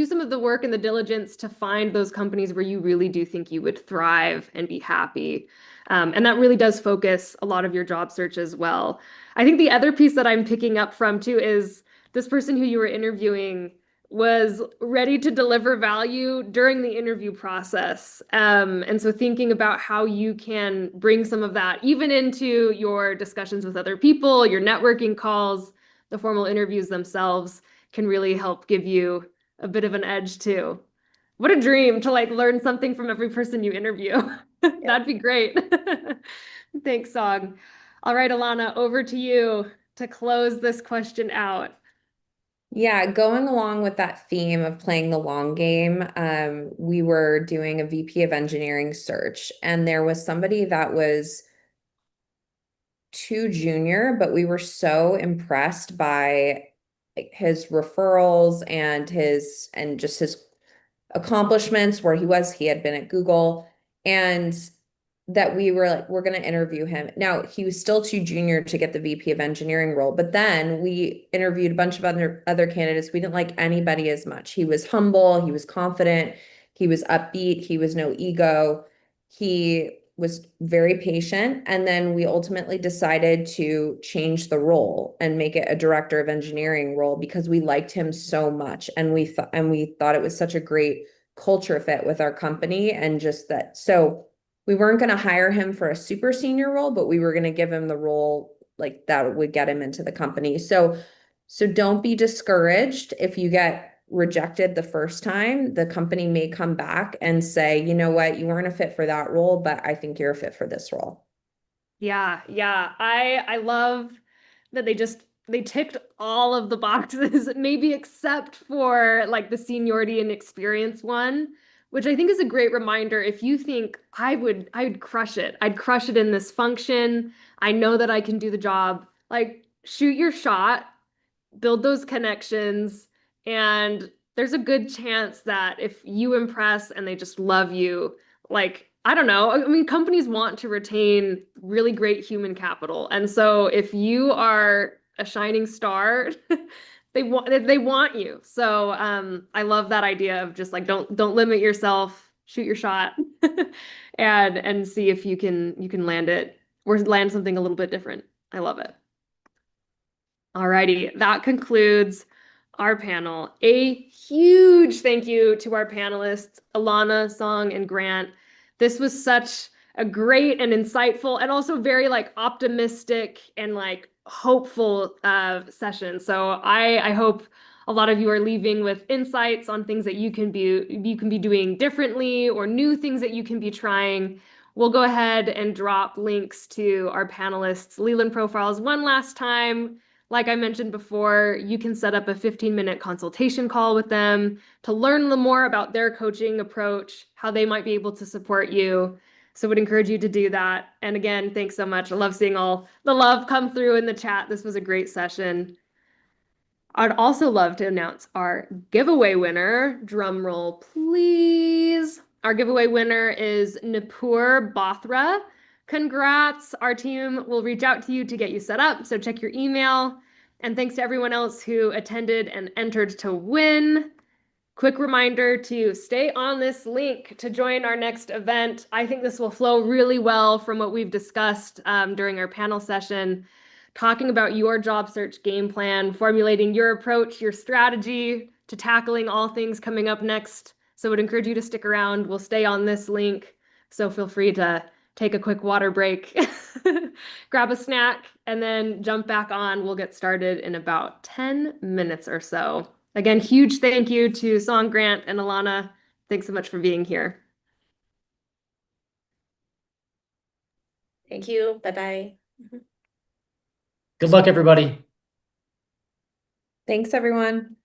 some of the work and the diligence to find those companies where you really do think you would thrive and be happy. And that really does focus a lot of your job search as well. I think the other piece that I'm picking up from too is this person who you were interviewing was ready to deliver value during the interview process. And so thinking about how you can bring some of that even into your discussions with other people, your networking calls, the formal interviews themselves can really help give you a bit of an edge too. What a dream to like learn something from every person you interview. That'd be great. Thanks, Song. All right, Alana, over to you to close this question out. Yeah, going along with that theme of playing the long game, we were doing a VP of engineering search, and there was somebody that was too junior, but we were so impressed by his referrals and just his accomplishments where he had been at Google, and that we were like, we're going to interview him. Now, he was still too junior to get the VP of engineering role, but then we interviewed a bunch of other candidates. We didn't like anybody as much. He was humble, he was confident, he was upbeat, he was no ego. He was very patient, and then we ultimately decided to change the role and make it a director of engineering role because we liked him so much, and we thought it was such a great culture fit with our company, and just that. So we weren't going to hire him for a super senior role, but we were going to give him the role like that would get him into the company. So don't be discouraged if you get rejected the first time. The company may come back and say, you know what, you weren't a fit for that role, but I think you're a fit for this role. Yeah, yeah. I love that they ticked all of the boxes, maybe except for like the seniority and experience one, which I think is a great reminder. If you think I'd crush it. I'd crush it in this function. I know that I can do the job. Like shoot your shot, build those connections, and there's a good chance that if you impress and they just love you, like, I don't know, I mean, companies want to retain really great human capital. And so if you are a shining star, they want you. So I love that idea of just like don't limit yourself, shoot your shot, and see if you can land it or land something a little bit different. I love it. Alrighty, that concludes our panel. A huge thank you to our panelists, Alana, Song, and Grant. This was such a great and insightful and also very like optimistic and like hopeful session. So I hope a lot of you are leaving with insights on things that you can be doing differently or new things that you can be trying. We'll go ahead and drop links to our panelists' Leland profiles one last time. Like I mentioned before, you can set up a 15-minute consultation call with them to learn a little more about their coaching approach, how they might be able to support you. So I would encourage you to do that. And again, thanks so much. I love seeing all the love come through in the chat. This was a great session. I'd also love to announce our giveaway winner. Drum roll, please. Our giveaway winner is Nipur Bothra. Congrats. Our team will reach out to you to get you set up, so check your email. And thanks to everyone else who attended and entered to win. Quick reminder to stay on this link to join our next event. I think this will flow really well from what we've discussed during our panel session, talking about your job search game plan, formulating your approach, your strategy to tackling all things coming up next. So I would encourage you to stick around. We'll stay on this link. So feel free to take a quick water break, grab a snack, and then jump back on. We'll get started in about 10 minutes or so. Again, huge thank you to Song, Grant, and Alana. Thanks so much for being here. Thank you. Bye-bye. Good luck, everybody. Thanks, everyone.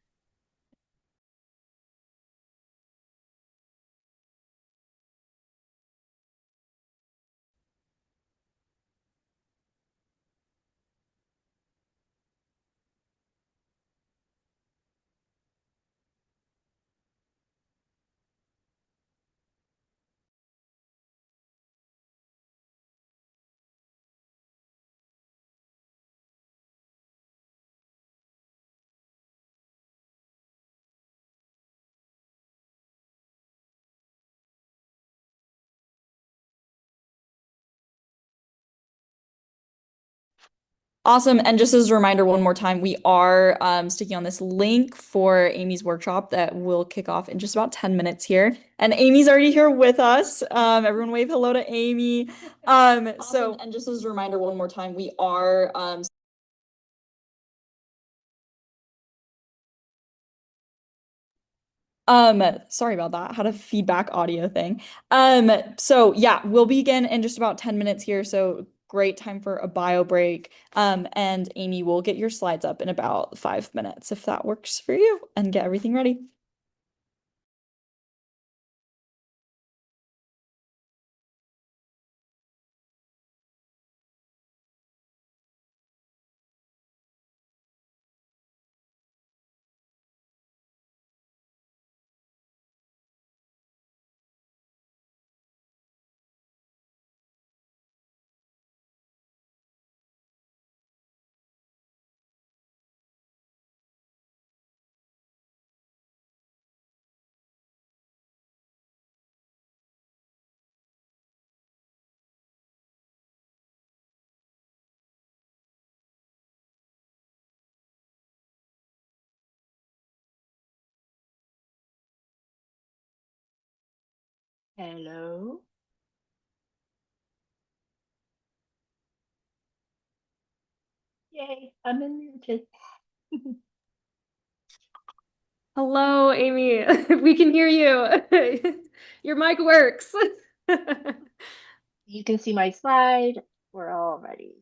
Awesome. And just as a reminder, one more time, we are sticking on this link for Amy's workshop that will kick off in just about 10 minutes here. And Amy's already here with us. Everyone wave hello to Amy. So, and just as a reminder, one more time, we are sorry about that. Had a feedback audio thing. So yeah, we'll begin in just about 10 minutes here. So great time for a bio break. And Amy will get your slides up in about 5 minutes if that works for you and get everything ready. Hello. Yay, I'm unmuted. Hello, Amy. We can hear you. Your mic works. You can see my slide. We're all ready.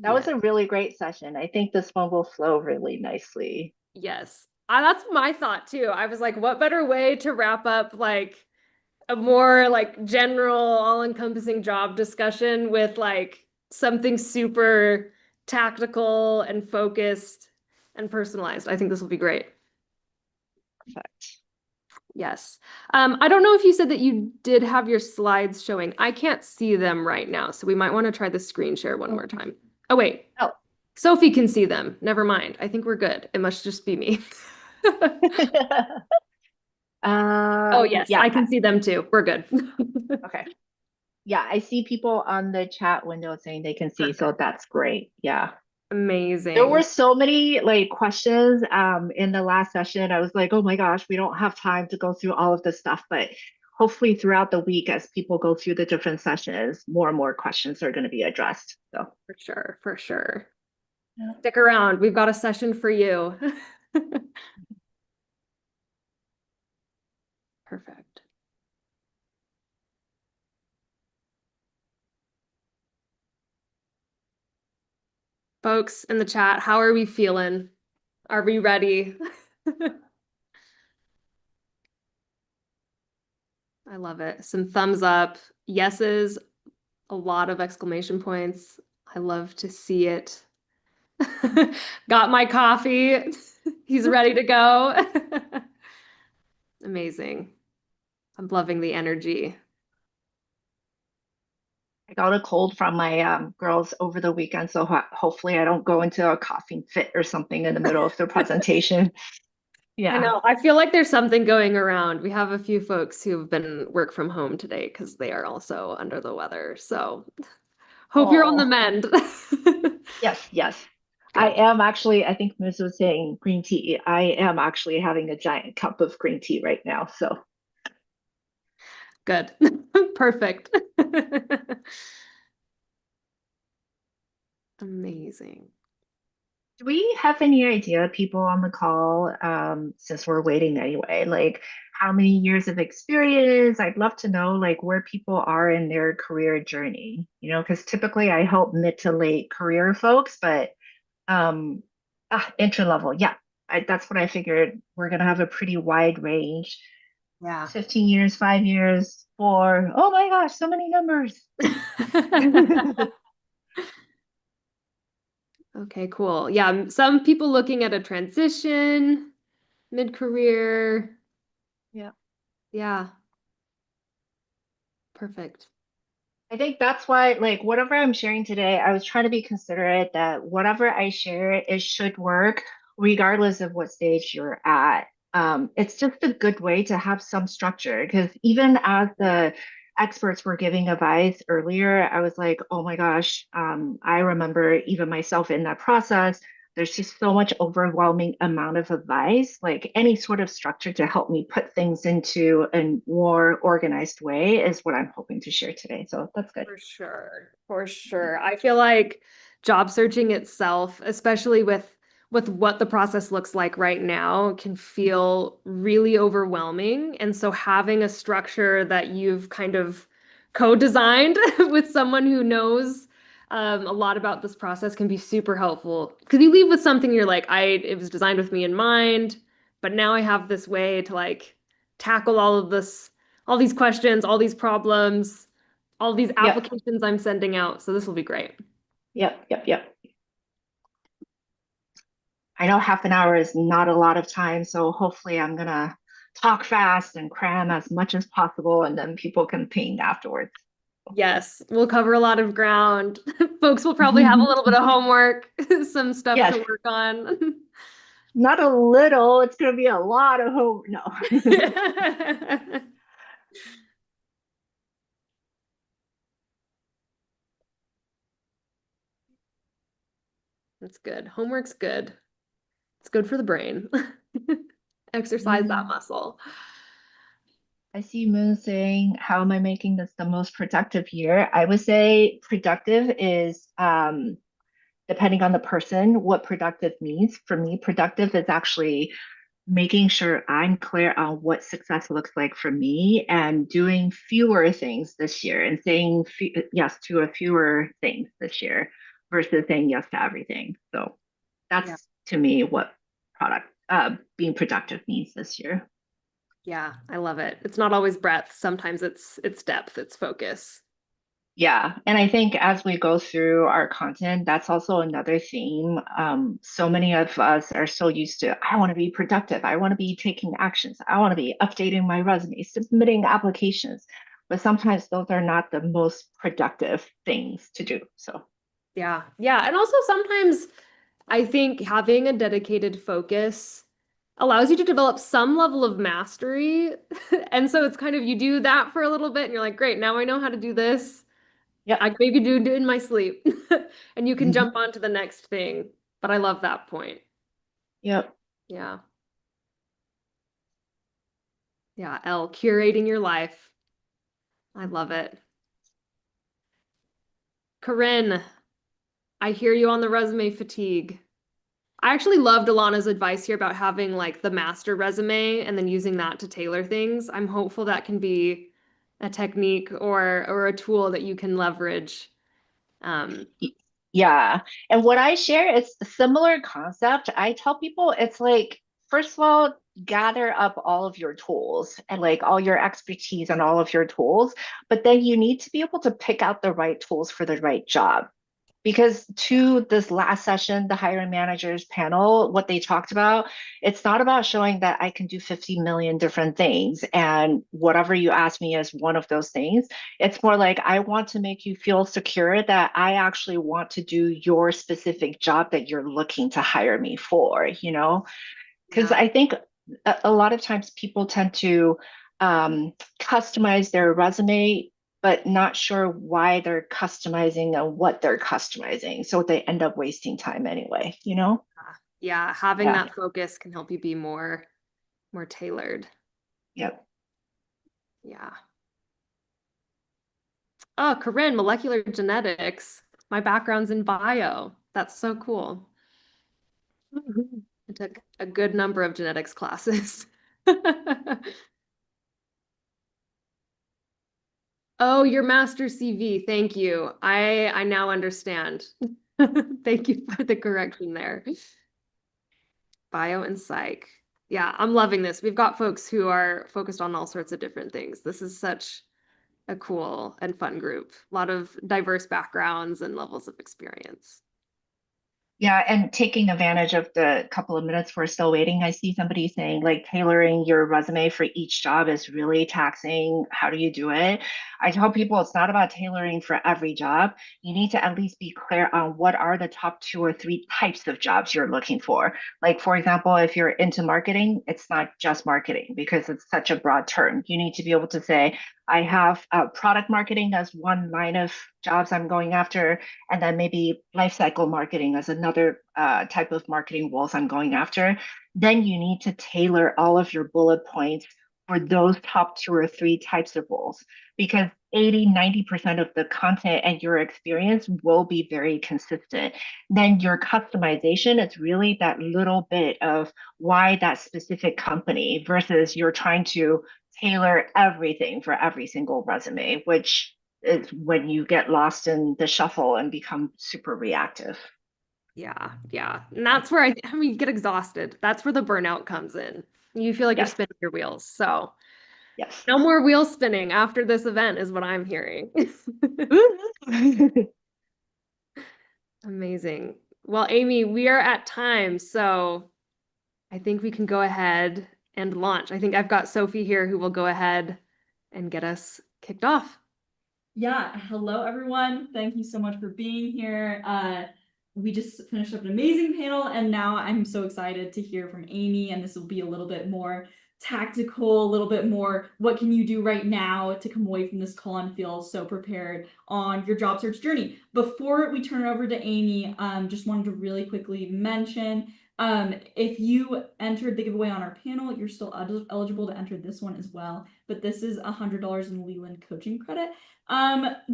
That was Yes, a really great session. I think this one will flow really nicely. yes. That's my thought too. I was like, what better way to wrap up like a more like general, all-encompassing job discussion with like something super tactical and focused and personalized. I think this will be great. Perfect. Yes. I don't know if you said that you did have your slides showing. I can't see them right now, so we might want to try the screen share one more time. Oh, wait. Oh. Sophie can see them. Never mind. I think we're good. It must just be me. Oh, yes, Yeah. I can see them too. We're good. Okay. Yeah, I see people on the chat window saying they can see, so that's great. Yeah. There were Amazing. so many like questions in the last session. I was like, oh my gosh, we don't have time to go through all of this stuff, but hopefully throughout the week as people go through the different sessions, more and more questions are going to be addressed. So For sure, for sure. yeah. Stick around. We've got a session for you. Perfect. Folks in the chat, how are we feeling? Are we ready? I love it. Some thumbs up, yeses, a lot of exclamation points. I love to see it. Got my coffee. He's ready to go. Amazing. I'm loving the energy. I got a cold from my girls over the weekend, so hopefully I don't go into a coughing fit or something in the middle of the presentation. I Yeah. know. I feel like there's something going around. We have a few folks who've been work from home today because they are also under the weather. So hope you're on the Oh, mend. yes, yes. I Good. am actually, I think Ms. was saying green tea. I am actually having a giant cup of green tea right now. So Good. Perfect. Amazing. do we have any idea, people on the call, since we're waiting anyway, like how many years of experience? I'd love to know like where people are in their career journey, because typically I help mid to late career folks, but um, entry level, yeah, that's what I figured. We're gonna have a pretty wide range. Yeah. 15 years, 5 years, four. Oh my gosh, so many numbers. Okay, cool. Yeah, some people looking at a transition, mid-career. Yeah. Yeah, perfect. I think that's why, like, whatever I'm sharing today, I was trying to be considerate that whatever I share, it should work regardless of what stage you're at. It's just a good way to have some structure because even as the experts were giving advice earlier, I was like, oh my gosh, I remember even myself in that process. There's just so much overwhelming amount of advice, like any sort of structure to help me put things into a more organized way is what I'm hoping to share today. So that's good. For sure. For sure. I feel like job searching itself, especially with what the process looks like right now, can feel really overwhelming. And so having a structure that you've kind of co-designed with someone who knows a lot about this process can be super helpful. Because you leave with something you're like, it was designed with me in mind, but now I have this way to like tackle all of this, all these questions, all these problems, all these Yep, applications I'm sending out. So this will be great. yep. I know half an hour is not a lot of time, so hopefully I'm gonna talk fast and cram as much as possible, and then people can ping afterwards. Yes, we'll cover a lot of ground. Folks will probably have a little bit of homework, some stuff to Yes, work on. not a little, it's gonna be a lot of home. No. That's good. Homework's good. It's good for the brain. Exercise that muscle. I see Moon saying, how am I making this the most productive year? I would say productive is depending on the person, what productive means. For me, productive is actually making sure I'm clear on what success looks like for me and doing fewer things this year and saying yes to a fewer things this year versus saying yes to everything. So Yeah. that's to me what product being productive means this year. Yeah, I love it. It's not always breadth. Sometimes it's depth, it's focus. Yeah, and I think as we go through our content, that's also another theme. So many of us are so used to, I want to be productive. I want to be taking actions. I want to be updating my resume, submitting applications. But sometimes those are not the most productive things to do. So, Yeah. Yeah. And also sometimes I think having a dedicated focus allows you to develop some level of mastery. And so it's kind of you do that for a little bit and you're like, great, now I know how to do this. yeah. I maybe do it in my sleep. And you can Mhm. jump on to the next thing. But I love that point. Yep. Yeah. Yeah. L, curating your life. I love it. Corinne, I hear you on the resume fatigue. I actually loved Alana's advice here about having like the master resume and then using that to tailor things. I'm hopeful that can be a technique or a tool that you can leverage. Y- Yeah. And what I share is a similar concept. I tell people it's like, first of all, gather up all of your tools and like all your expertise on all of your tools, but then you need to be able to pick out the right tools for the right job. Because to this last session, the hiring managers panel, what they talked about, it's not about showing that I can do 50 million different things and whatever you ask me is one of those things. It's more like I want to make you feel secure that I actually want to do your specific job that you're looking to hire me for, you know? Because Yeah. I think a lot of times people tend to customize their resume, but not sure why they're customizing and what they're customizing. So they end up wasting time anyway, you know? Yeah, having Yeah. that focus can help you be more tailored. Yep. Yeah. Oh, Corinne, molecular genetics. My background's in bio. That's so cool. I took a good number of genetics classes. Oh, your master CV. Thank you. I now understand. Thank you for the correction there. Bio and psych. Yeah, I'm loving this. We've got folks who are focused on all sorts of different things. This is such a cool and fun group. A lot of diverse backgrounds and levels of experience. Yeah, and taking advantage of the couple of minutes we're still waiting, I see somebody saying like tailoring your resume for each job is really taxing. How do you do it? I tell people it's not about tailoring for every job. You need to at least be clear on what are the top two or three types of jobs you're looking for. Like, for example, if you're into marketing, it's not just marketing because it's such a broad term. You need to be able to say, I have product marketing as one line of jobs I'm going after, and then maybe lifecycle marketing as another type of marketing roles I'm going after. Then you need to tailor all of your bullet points for those top two or three types of roles because 80-90% of the content and your experience will be very consistent. Then your customization is really that little bit of why that specific company versus you're trying to tailor everything for every single resume, which is when you get lost in the shuffle and become super reactive. Yeah, yeah. And that's where I mean, you get exhausted. That's where the burnout comes in. You feel like you're Yes, spinning your wheels. So yes. no more wheel spinning after this event is what I'm hearing. Amazing. Well, Amy, we are at time, so I think we can go ahead and launch. I think I've got Sophie here who will go ahead and get us kicked off. Yeah, hello everyone. Thank you so much for being here. We just finished up an amazing panel, and now I'm so excited to hear from Amy, and this will be a little bit more tactical, a little bit more what can you do right now to come away from this call and feel so prepared on your job search journey. Before we turn it over to Amy, just wanted to really quickly mention If you entered the giveaway on our panel, you're still eligible to enter this one as well. But this is $100 in Leland coaching credit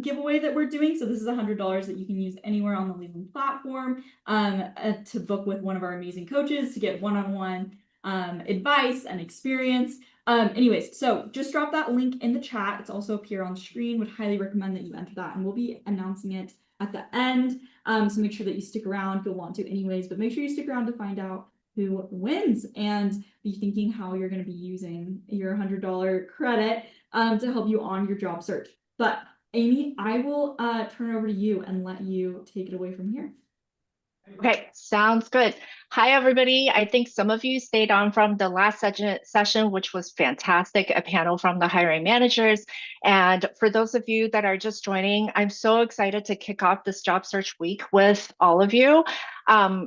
giveaway that we're doing. So this is $100 that you can use anywhere on the Leland platform to book with one of our amazing coaches to get one-on-one advice and experience. Anyways, so just drop that link in the chat. It's also up here on screen. Would highly recommend that you enter that, and we'll be announcing it at the end. So make sure that you stick around. You'll want to anyways, but make sure you stick around to find out who wins and be thinking how you're going to be using your $100 credit to help you on your job search. But Amy, I will turn it over to you and let you take it away from here. Okay, sounds good. Hi, everybody. I think some of you stayed on from the last session, which was fantastic, a panel from the hiring managers. And for those of you that are just joining, I'm so excited to kick off this job search week with all of you.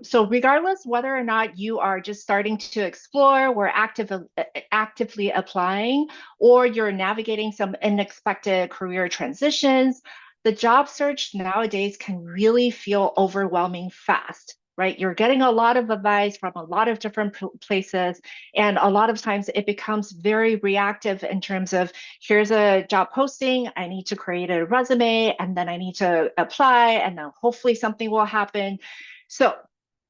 So regardless whether or not you are just starting to explore, we're actively applying, or you're navigating some unexpected career transitions, the job search nowadays can really feel overwhelming fast, right? You're getting a lot of advice from a lot of different places. And a lot of times it becomes very reactive in terms of, here's a job posting, I need to create a resume, and then I need to apply, and then hopefully something will happen. So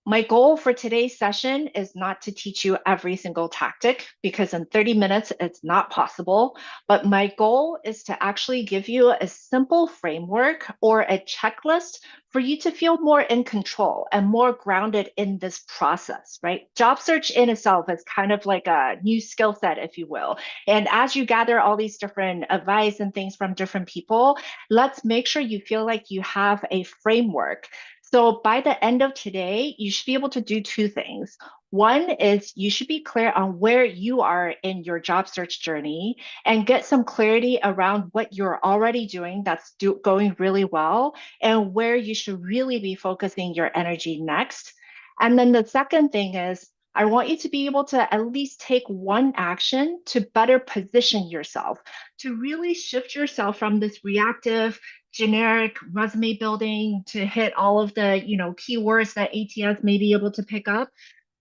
my goal for today's session is not to teach you every single tactic, because in 30 minutes, it's not possible. But my goal is to actually give you a simple framework or a checklist for you to feel more in control and more grounded in this process, right? Job search in itself is kind of like a new skill set, if you will. And as you gather all these different advice and things from different people, let's make sure you feel like you have a framework. So by the end of today, you should be able to do two things. One is you should be clear on where you are in your job search journey and get some clarity around what you're already doing that's going really well and where you should really be focusing your energy next. And then the second thing is I want you to be able to at least take one action to better position yourself, to really shift yourself from this reactive, generic resume building to hit all of the keywords that ATS may be able to pick up,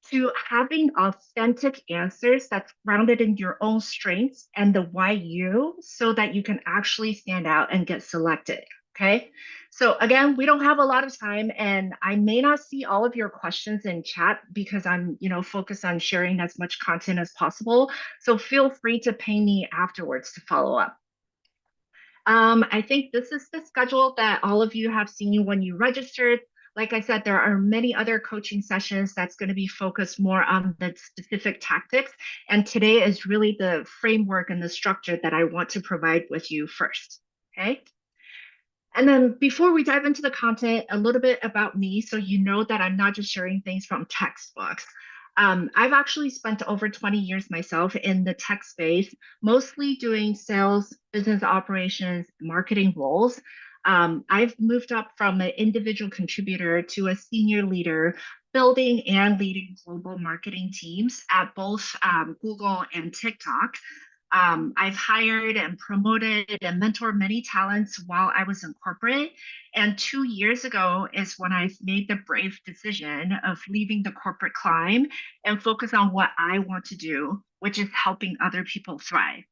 to having authentic answers that's grounded in your own strengths and the why you, so that you can actually stand out and get selected. Okay. So again, we don't have a lot of time, and I may not see all of your questions in chat because I'm, focused on sharing as much content as possible. So feel free to ping me afterwards to follow up. I think this is the schedule that all of you have seen when you registered. Like I said, there are many other coaching sessions that's going to be focused more on the specific tactics. And today is really the framework and the structure that I want to provide with you first. Okay. And then before we dive into the content, a little bit about me, so you know that I'm not just sharing things from textbooks. I've actually spent over 20 years myself in the tech space, mostly doing sales, business operations, marketing roles. I've moved up from an individual contributor to a senior leader, building and leading global marketing teams at both Google and TikTok. I've hired and promoted and mentored many talents while I was in corporate. And 2 years ago is when I made the brave decision of leaving the corporate climb and focus on what I want to do, which is helping other people thrive.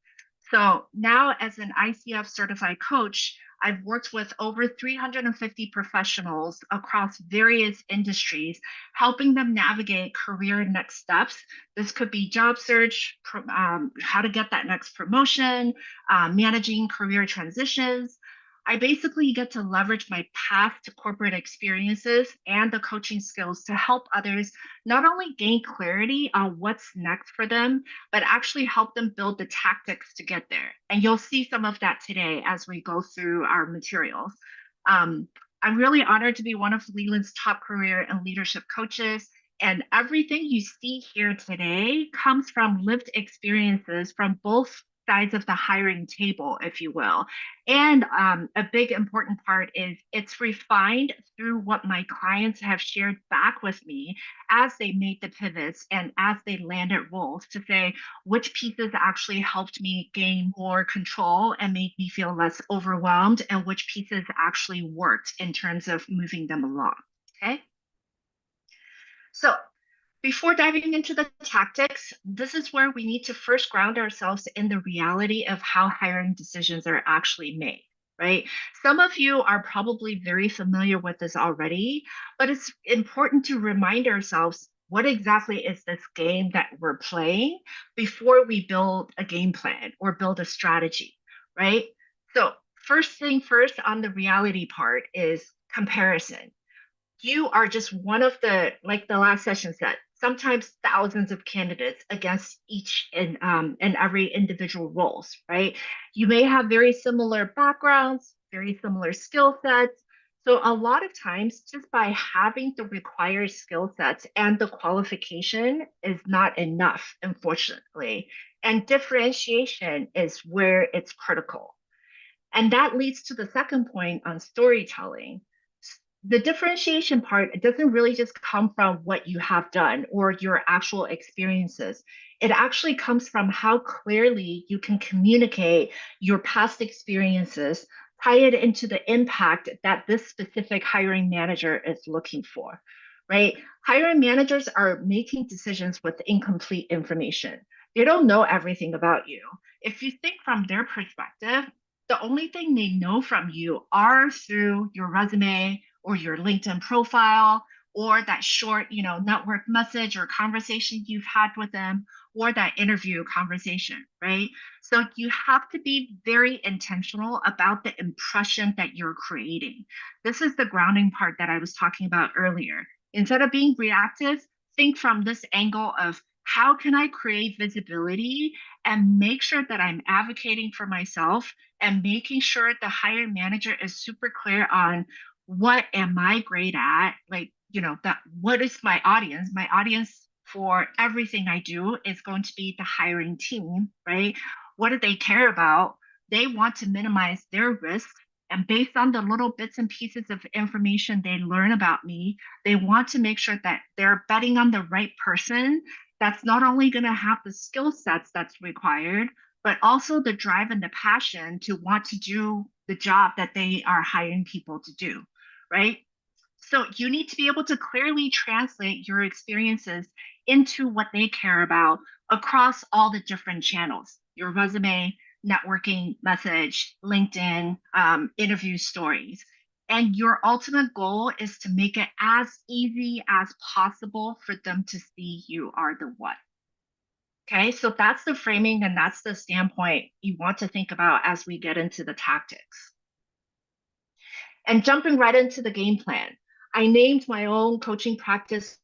So now, as an ICF certified coach, I've worked with over 350 professionals across various industries, helping them navigate career next steps. This could be job search, how to get that next promotion, managing career transitions. I basically get to leverage my past corporate experiences and the coaching skills to help others not only gain clarity on what's next for them, but actually help them build the tactics to get there. And you'll see some of that today as we go through our materials. I'm really honored to be one of Leland's top career and leadership coaches. And everything you see here today comes from lived experiences from both sides of the hiring table, if you will. And a big important part is it's refined through what my clients have shared back with me as they made the pivots and as they landed roles, to say which pieces actually helped me gain more control and made me feel less overwhelmed, and which pieces actually worked in terms of moving them along. Okay. So Before diving into the tactics, this is where we need to first ground ourselves in the reality of how hiring decisions are actually made, right? Some of you are probably very familiar with this already, but it's important to remind ourselves what exactly is this game that we're playing before we build a game plan or build a strategy, right? So, first thing first on the reality part is comparison. You are just one of the, like the last session said, sometimes thousands of candidates against each and every individual roles, right? You may have very similar backgrounds, very similar skill sets. So a lot of times, just by having the required skill sets and the qualification is not enough, unfortunately. And differentiation is where it's critical. And that leads to the second point on storytelling. The differentiation part doesn't really just come from what you have done or your actual experiences. It actually comes from how clearly you can communicate your past experiences, tie it into the impact that this specific hiring manager is looking for, right? Hiring managers are making decisions with incomplete information. They don't know everything about you. If you think from their perspective, the only thing they know from you are through your resume or your LinkedIn profile or that short, network message or conversation you've had with them or that interview conversation, right? So you have to be very intentional about the impression that you're creating. This is the grounding part that I was talking about earlier. Instead of being reactive, think from this angle of how can I create visibility and make sure that I'm advocating for myself and making sure the hiring manager is super clear on what am I great at? Like, that what is my audience? My audience for everything I do is going to be the hiring team, right? What do they care about? They want to minimize their risk. And based on the little bits and pieces of information they learn about me, they want to make sure that they're betting on the right person that's not only going to have the skill sets that's required, but also the drive and the passion to want to do the job that they are hiring people to do, right? So you need to be able to clearly translate your experiences into what they care about across all the different channels, your resume, networking message, LinkedIn, interview stories. And your ultimate goal is to make it as easy as possible for them to see you are the one. Okay, so that's the framing and that's the standpoint you want to think about as we get into the tactics. And jumping right into the game plan, I named my own coaching practice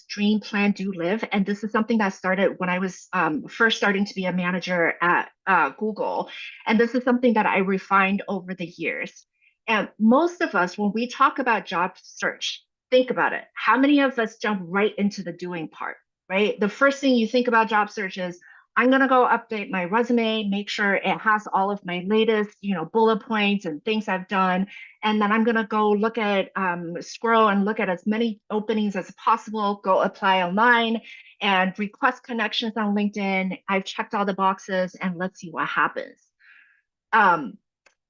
Dream, Plan, Do, Live. And this is something that started when I was first starting to be a manager at Google. And this is something that I refined over the years. And most of us, when we talk about job search, think about it. How many of us jump right into the doing part, right? The first thing you think about job search is, I'm going to go update my resume, make sure it has all of my latest, bullet points and things I've done. And then I'm going to go look at, scroll and look at as many openings as possible, go apply online and request connections on LinkedIn. I've checked all the boxes and let's see what happens.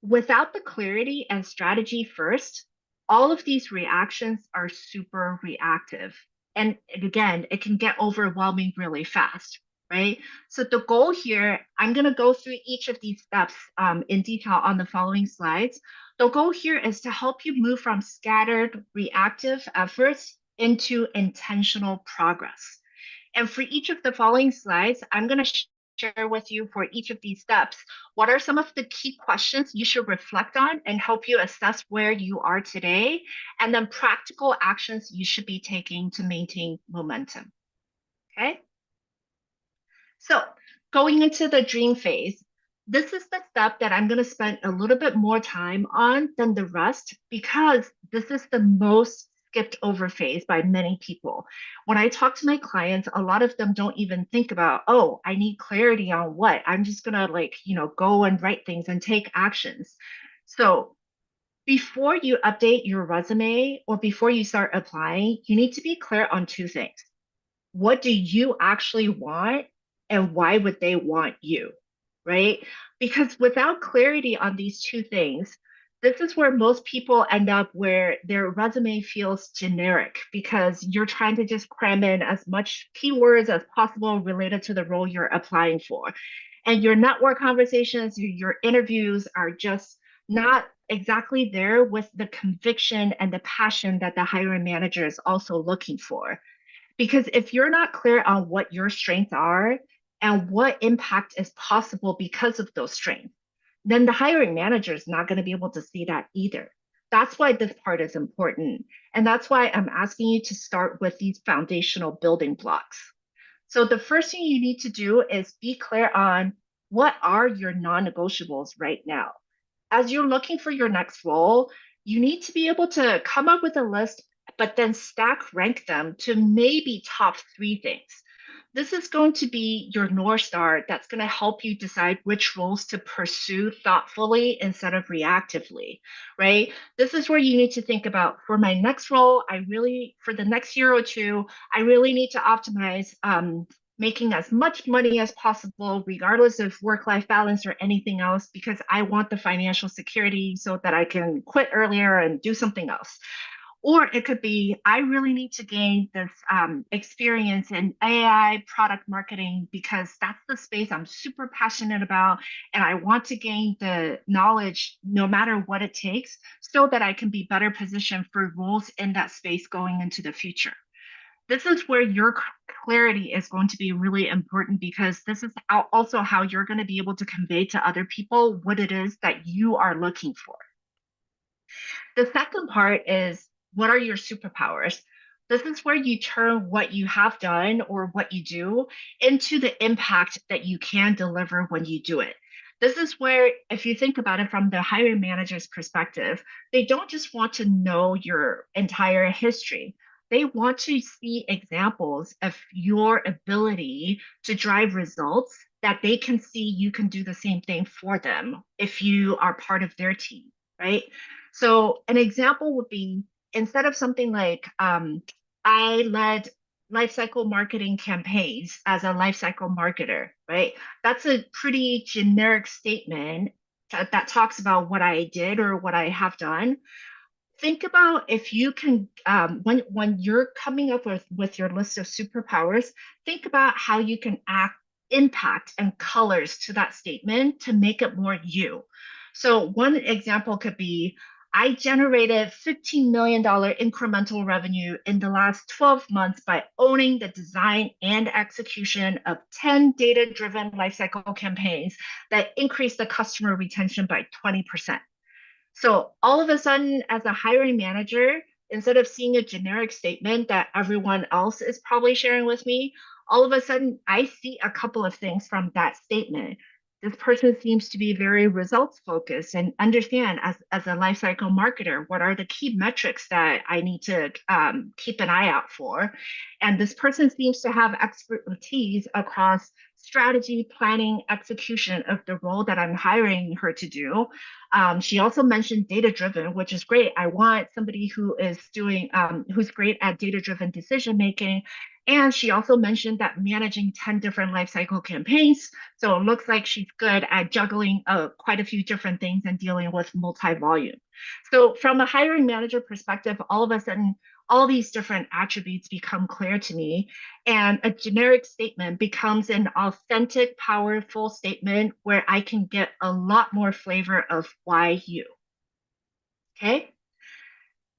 Without the clarity and strategy first, all of these reactions are super reactive. And again, it can get overwhelming really fast, right? So the goal here, I'm going to go through each of these steps in detail on the following slides. The goal here is to help you move from scattered reactive efforts into intentional progress. And for each of the following slides, I'm going to share with you for each of these steps, what are some of the key questions you should reflect on and help you assess where you are today, and then practical actions you should be taking to maintain momentum. Okay? So going into the dream phase, this is the step that I'm going to spend a little bit more time on than the rest because this is the most skipped over phase by many people. When I talk to my clients, a lot of them don't even think about, oh, I need clarity on what. I'm just going to go and write things and take actions. So before you update your resume or before you start applying, you need to be clear on two things. What do you actually want and why would they want you, right? Because without clarity on these two things, This is where most people end up, where their resume feels generic because you're trying to just cram in as much keywords as possible related to the role you're applying for. And your network conversations, your interviews are just not exactly there with the conviction and the passion that the hiring manager is also looking for. Because if you're not clear on what your strengths are and what impact is possible because of those strengths, then the hiring manager is not going to be able to see that either. That's why this part is important. And that's why I'm asking you to start with these foundational building blocks. So the first thing you need to do is be clear on what are your non-negotiables right now. As you're looking for your next role, you need to be able to come up with a list, but then stack rank them to maybe top 3 things. This is going to be your North Star that's going to help you decide which roles to pursue thoughtfully instead of reactively, right? This is where you need to think about, for my next role, for the next year or two, I really need to optimize making as much money as possible, regardless of work-life balance or anything else, because I want the financial security so that I can quit earlier and do something else. Or it could be, I really need to gain this experience in AI product marketing because that's the space I'm super passionate about. And I want to gain the knowledge no matter what it takes so that I can be better positioned for roles in that space going into the future. This is where your clarity is going to be really important because this is also how you're going to be able to convey to other people what it is that you are looking for. The second part is, what are your superpowers? This is where you turn what you have done or what you do into the impact that you can deliver when you do it. This is where, if you think about it from the hiring manager's perspective, they don't just want to know your entire history. They want to see examples of your ability to drive results that they can see you can do the same thing for them if you are part of their team, right? So an example would be, instead of something like, I led lifecycle marketing campaigns as a lifecycle marketer, right? That's a pretty generic statement that talks about what I did or what I have done. Think about if you can, when you're coming up with your list of superpowers, think about how you can add impact and colors to that statement to make it more you. So one example could be, I generated $15 million incremental revenue in the last 12 months by owning the design and execution of 10 data-driven lifecycle campaigns that increased the customer retention by 20%. So all of a sudden, as a hiring manager, instead of seeing a generic statement that everyone else is probably sharing with me, all of a sudden I see a couple of things from that statement. This person seems to be very results focused and understand, as a lifecycle marketer, what are the key metrics that I need to keep an eye out for. And this person seems to have expertise across strategy, planning, execution of the role that I'm hiring her to do. She also mentioned data-driven, which is great. I want somebody who is who's great at data-driven decision making. And she also mentioned that managing 10 different lifecycle campaigns. So it looks like she's good at juggling quite a few different things and dealing with multi-volume. So from a hiring manager perspective, all of a sudden, all these different attributes become clear to me, and a generic statement becomes an authentic, powerful statement where I can get a lot more flavor of why you. Okay.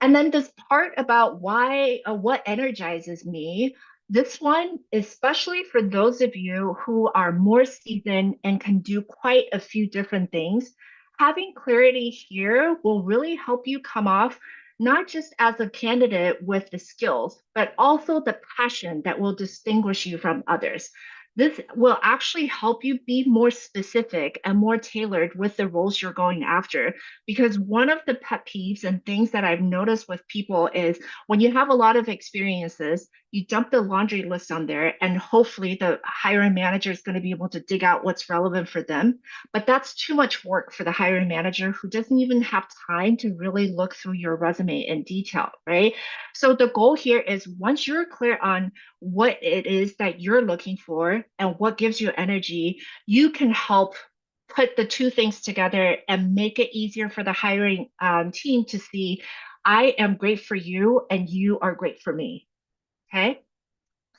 And then this part about what energizes me, this one, especially for those of you who are more seasoned and can do quite a few different things, having clarity here will really help you come off not just as a candidate with the skills, but also the passion that will distinguish you from others. This will actually help you be more specific and more tailored with the roles you're going after. Because one of the pet peeves and things that I've noticed with people is, when you have a lot of experiences, you dump the laundry list on there, and hopefully the hiring manager is going to be able to dig out what's relevant for them. But that's too much work for the hiring manager, who doesn't even have time to really look through your resume in detail, right? So the goal here is, once you're clear on what it is that you're looking for and what gives you energy, you can help put the two things together and make it easier for the hiring team to see, I am great for you and you are great for me. Okay.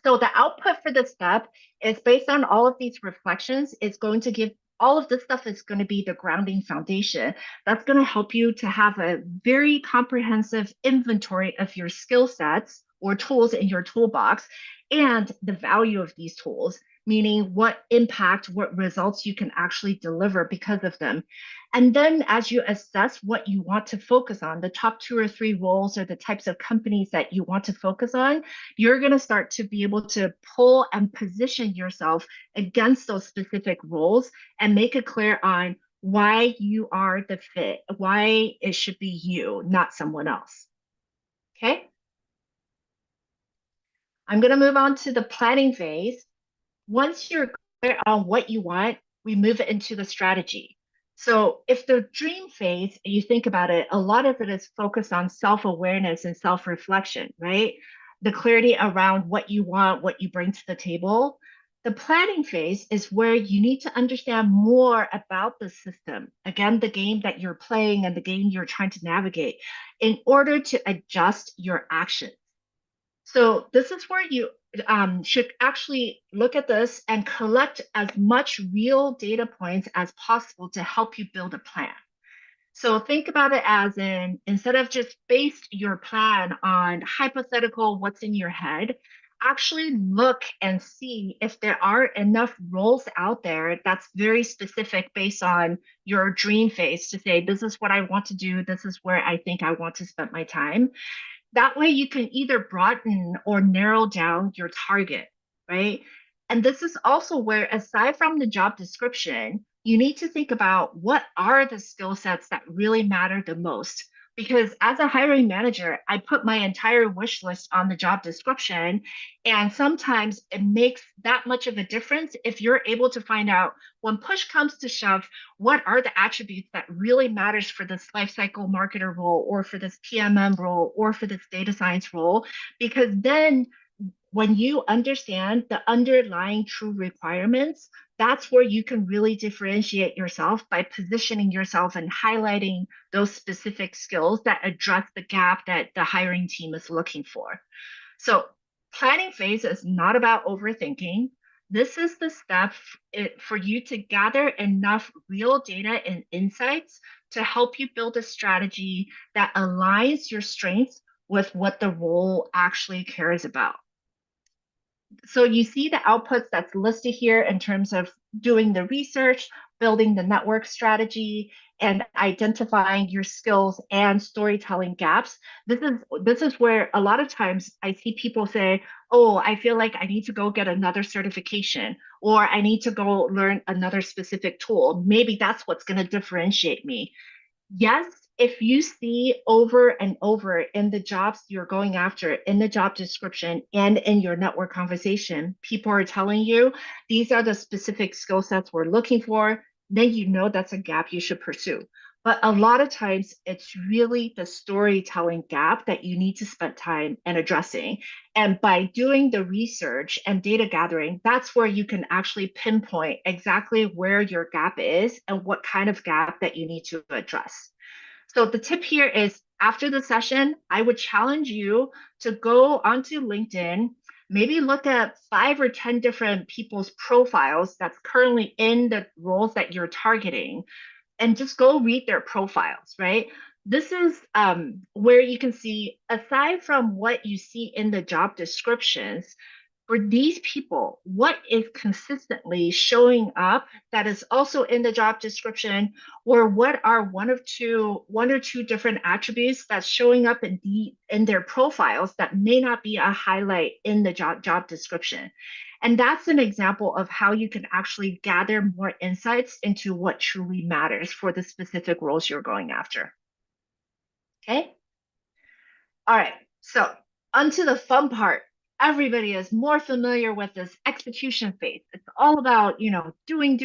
So the output for this step is based on all of these reflections. It's going to give all of this stuff is going to be the grounding foundation. That's going to help you to have a very comprehensive inventory of your skill sets or tools in your toolbox and the value of these tools, meaning what impact, what results you can actually deliver because of them. And then as you assess what you want to focus on, the top 2 or 3 roles or the types of companies that you want to focus on, you're going to start to be able to pull and position yourself against those specific roles and make it clear on why you are the fit, why it should be you, not someone else. Okay. I'm going to move on to the planning phase. Once you're clear on what you want, we move it into the strategy. So if the dream phase, you think about it, a lot of it is focused on self-awareness and self-reflection, right? The clarity around what you want, what you bring to the table. The planning phase is where you need to understand more about the system. Again, the game that you're playing and the game you're trying to navigate in order to adjust your actions. So this is where you should actually look at this and collect as much real data points as possible to help you build a plan. So think about it as in, instead of just based your plan on hypothetical what's in your head, actually look and see if there are enough roles out there that's very specific based on your dream phase to say, this is what I want to do, this is where I think I want to spend my time. That way you can either broaden or narrow down your target, right? And this is also where, aside from the job description, you need to think about what are the skill sets that really matter the most. Because as a hiring manager, I put my entire wish list on the job description. And sometimes it makes that much of a difference if you're able to find out when push comes to shove, what are the attributes that really matters for this lifecycle marketer role or for this PMM role or for this data science role? Because then when you understand the underlying true requirements, that's where you can really differentiate yourself by positioning yourself and highlighting those specific skills that address the gap that the hiring team is looking for. So planning phase is not about overthinking. This is the step for you to gather enough real data and insights to help you build a strategy that aligns your strengths with what the role actually cares about. So you see the outputs that's listed here in terms of doing the research, building the network strategy, and identifying your skills and storytelling gaps. This is where a lot of times I see people say, oh, I feel like I need to go get another certification, or I need to go learn another specific tool. Maybe that's what's going to differentiate me. Yes, if you see over and over in the jobs you're going after, in the job description and in your network conversation, people are telling you these are the specific skill sets we're looking for, then you know that's a gap you should pursue. But a lot of times it's really the storytelling gap that you need to spend time in addressing. And by doing the research and data gathering, that's where you can actually pinpoint exactly where your gap is and what kind of gap that you need to address. So the tip here is after the session, I would challenge you to go onto LinkedIn, maybe look at 5 or 10 different people's profiles that's currently in the roles that you're targeting, and just go read their profiles, right? This is where you can see, aside from what you see in the job descriptions, for these people, what is consistently showing up that is also in the job description, or what are one or two different attributes that's showing up in their profiles that may not be a highlight in the job description. And that's an example of how you can actually gather more insights into what truly matters for the specific roles you're going after. Okay. All right. So onto the fun part. Everybody is more familiar with this execution phase. It's all about, doing.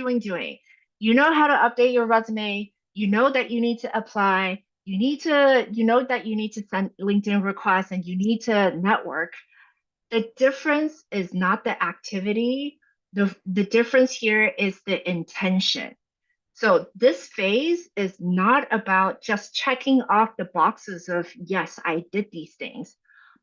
You know how to update your resume. You know that you need to apply. You know that you need to send LinkedIn requests and you need to network. The difference is not the activity. The difference here is the intention. So this phase is not about just checking off the boxes of, yes, I did these things,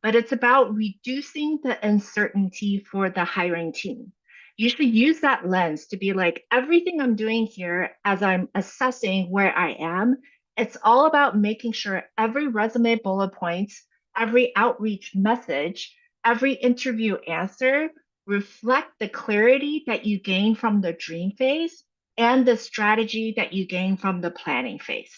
but it's about reducing the uncertainty for the hiring team. You should use that lens to be like, everything I'm doing here as I'm assessing where I am, it's all about making sure every resume bullet points, every outreach message, every interview answer reflect the clarity that you gain from the dream phase and the strategy that you gain from the planning phase,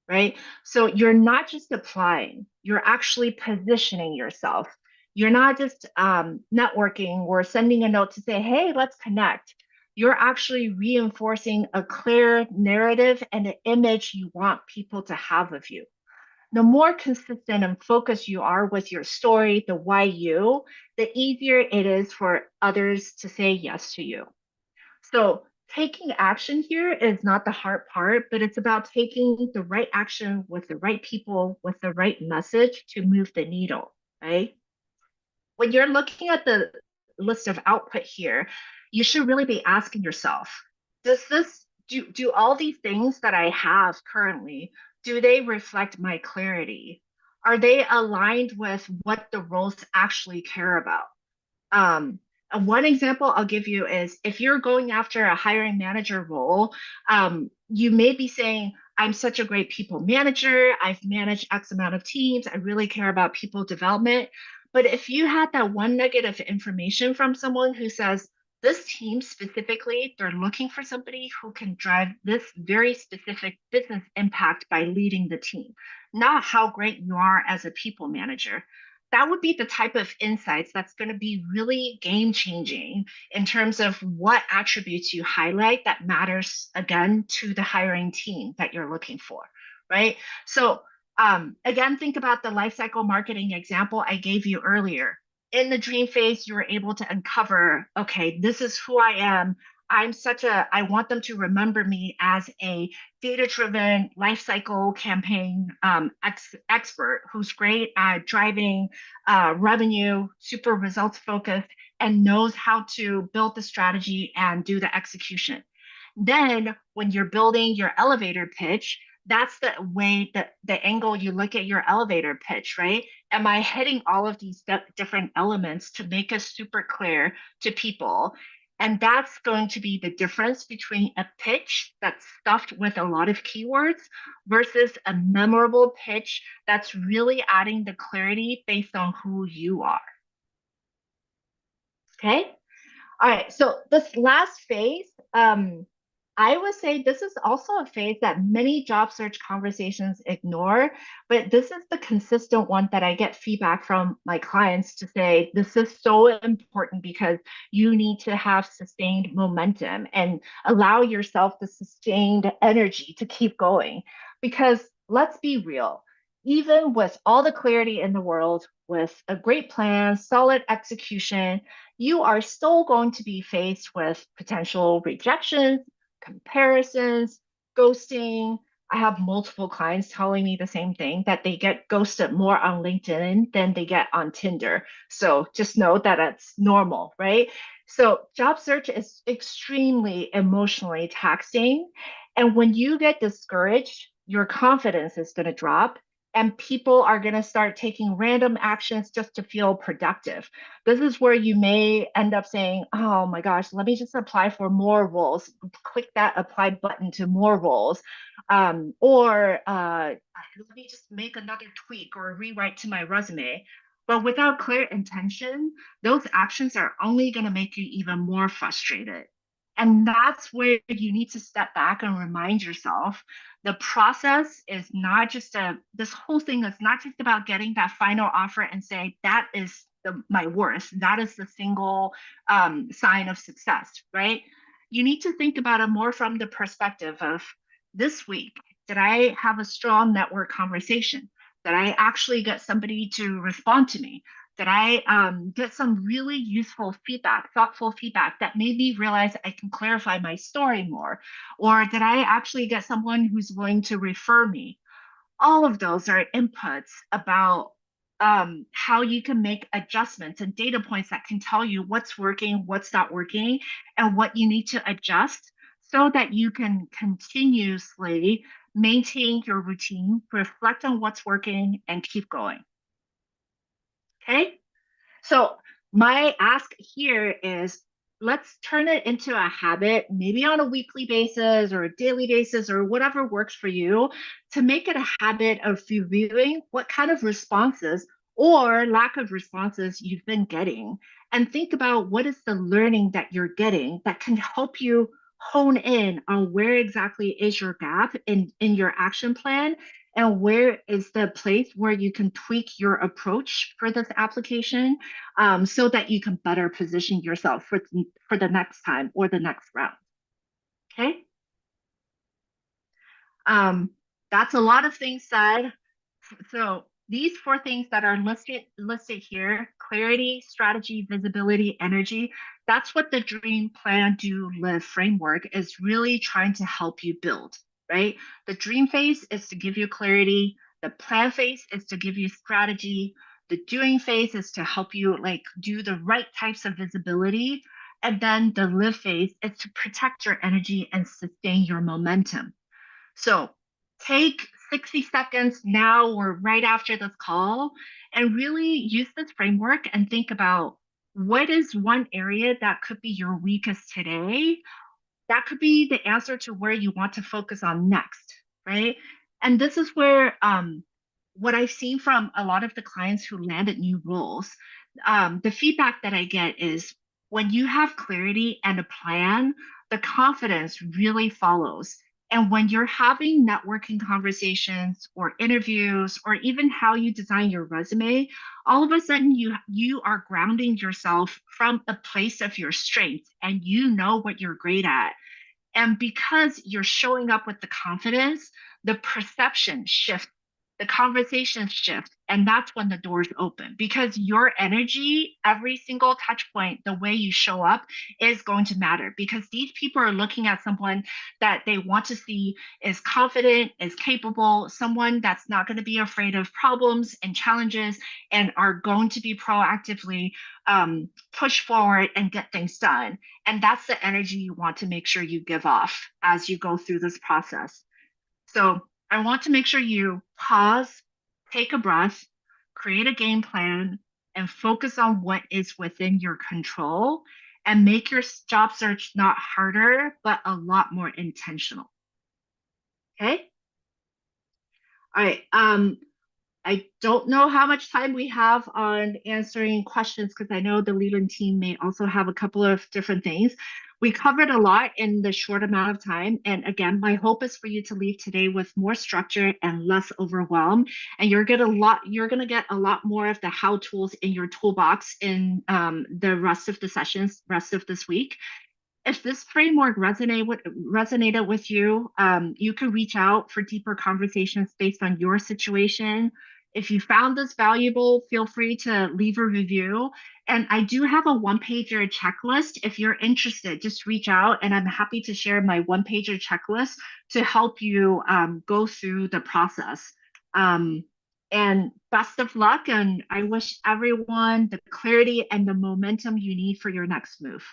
right? So you're not just applying, you're actually positioning yourself. You're not just networking or sending a note to say, hey, let's connect. You're actually reinforcing a clear narrative and an image you want people to have of you. The more consistent and focused you are with your story, the why you, the easier it is for others to say yes to you. So taking action here is not the hard part, but it's about taking the right action with the right people, with the right message to move the needle, right? When you're looking at the list of output here, you should really be asking yourself, does this do all these things that I have currently, do they reflect my clarity? Are they aligned with what the roles actually care about? Um, and one example I'll give you is if you're going after a hiring manager role, you may be saying, I'm such a great people manager. I've managed X amount of teams. I really care about people development. But if you had that one nugget of information from someone who says, this team specifically, they're looking for somebody who can drive this very specific business impact by leading the team, not how great you are as a people manager, that would be the type of insights that's going to be really game changing in terms of what attributes you highlight that matters again to the hiring team that you're looking for, right? So again, think about the lifecycle marketing example I gave you earlier. In the dream phase, you were able to uncover, okay, this is who I am. I want them to remember me as a data-driven lifecycle campaign expert who's great at driving revenue, super results focused, and knows how to build the strategy and do the execution. Then when you're building your elevator pitch, that's the way that the angle you look at your elevator pitch, right? Am I hitting all of these different elements to make it super clear to people? And that's going to be the difference between a pitch that's stuffed with a lot of keywords versus a memorable pitch that's really adding the clarity based on who you are. Okay. All right, so this last phase, I would say this is also a phase that many job search conversations ignore, but this is the consistent one that I get feedback from my clients to say, this is so important because you need to have sustained momentum and allow yourself the sustained energy to keep going. Because let's be real, even with all the clarity in the world, with a great plan, solid execution, you are still going to be faced with potential rejections, comparisons, ghosting. I have multiple clients telling me the same thing, that they get ghosted more on LinkedIn than they get on Tinder. So just know that it's normal, right? So job search is extremely emotionally taxing. And when you get discouraged, your confidence is going to drop and people are going to start taking random actions just to feel productive. This is where you may end up saying, oh my gosh, let me just apply for more roles. Click that apply button to more roles. Or let me just make another tweak or rewrite to my resume. But without clear intention, those actions are only going to make you even more frustrated. And that's where you need to step back and remind yourself the process is not just this whole thing is not just about getting that final offer and say, that is my worth. That is the single sign of success, right? You need to think about it more from the perspective of this week, did I have a strong network conversation? Did I actually get somebody to respond to me? Did I get some really useful feedback, thoughtful feedback that made me realize I can clarify my story more? Or did I actually get someone who's willing to refer me? All of those are inputs about how you can make adjustments and data points that can tell you what's working, what's not working, and what you need to adjust so that you can continuously maintain your routine, reflect on what's working, and keep going. Okay? So my ask here is let's turn it into a habit, maybe on a weekly basis or a daily basis or whatever works for you, to make it a habit of reviewing what kind of responses or lack of responses you've been getting. And think about what is the learning that you're getting that can help you hone in on where exactly is your gap in your action plan, and where is the place where you can tweak your approach for this application, so that you can better position yourself for the next time or the next round. Okay. That's a lot of things said. So these 4 things that are listed here: clarity, strategy, visibility, energy. That's what the Dream, Plan, Do, Live framework is really trying to help you build, right? The dream phase is to give you clarity. The plan phase is to give you strategy. The doing phase is to help you like do the right types of visibility. And then the live phase is to protect your energy and sustain your momentum. So take 60 seconds now or right after this call and really use this framework and think about what is one area that could be your weakest today. That could be the answer to where you want to focus on next, right? And this is where what I've seen from a lot of the clients who landed new roles, the feedback that I get is when you have clarity and a plan, the confidence really follows. And when you're having networking conversations or interviews or even how you design your resume, all of a sudden you are grounding yourself from a place of your strength and you know what you're great at. And because you're showing up with the confidence, the perception shifts, the conversation shift, and that's when the doors open. Because your energy, every single touch point, the way you show up is going to matter. Because these people are looking at someone that they want to see is confident, is capable, someone that's not going to be afraid of problems and challenges, and are going to be proactively push forward and get things done. And that's the energy you want to make sure you give off as you go through this process. So I want to make sure you pause, take a breath, create a game plan, and focus on what is within your control and make your job search not harder, but a lot more intentional. Okay? All right. I don't know how much time we have on answering questions because I know the Leland team may also have a couple of different things. We covered a lot in the short amount of time. And again, my hope is for you to leave today with more structure and less overwhelm. And you're gonna get a lot more of the how tools in your toolbox in the rest of the sessions, rest of this week. If this framework resonated with you, you can reach out for deeper conversations based on your situation. If you found this valuable, feel free to leave a review. And I do have a one-pager checklist. If you're interested, just reach out and I'm happy to share my one-pager checklist to help you go through the process. And best of luck. And I wish everyone the clarity and the momentum you need for your next move.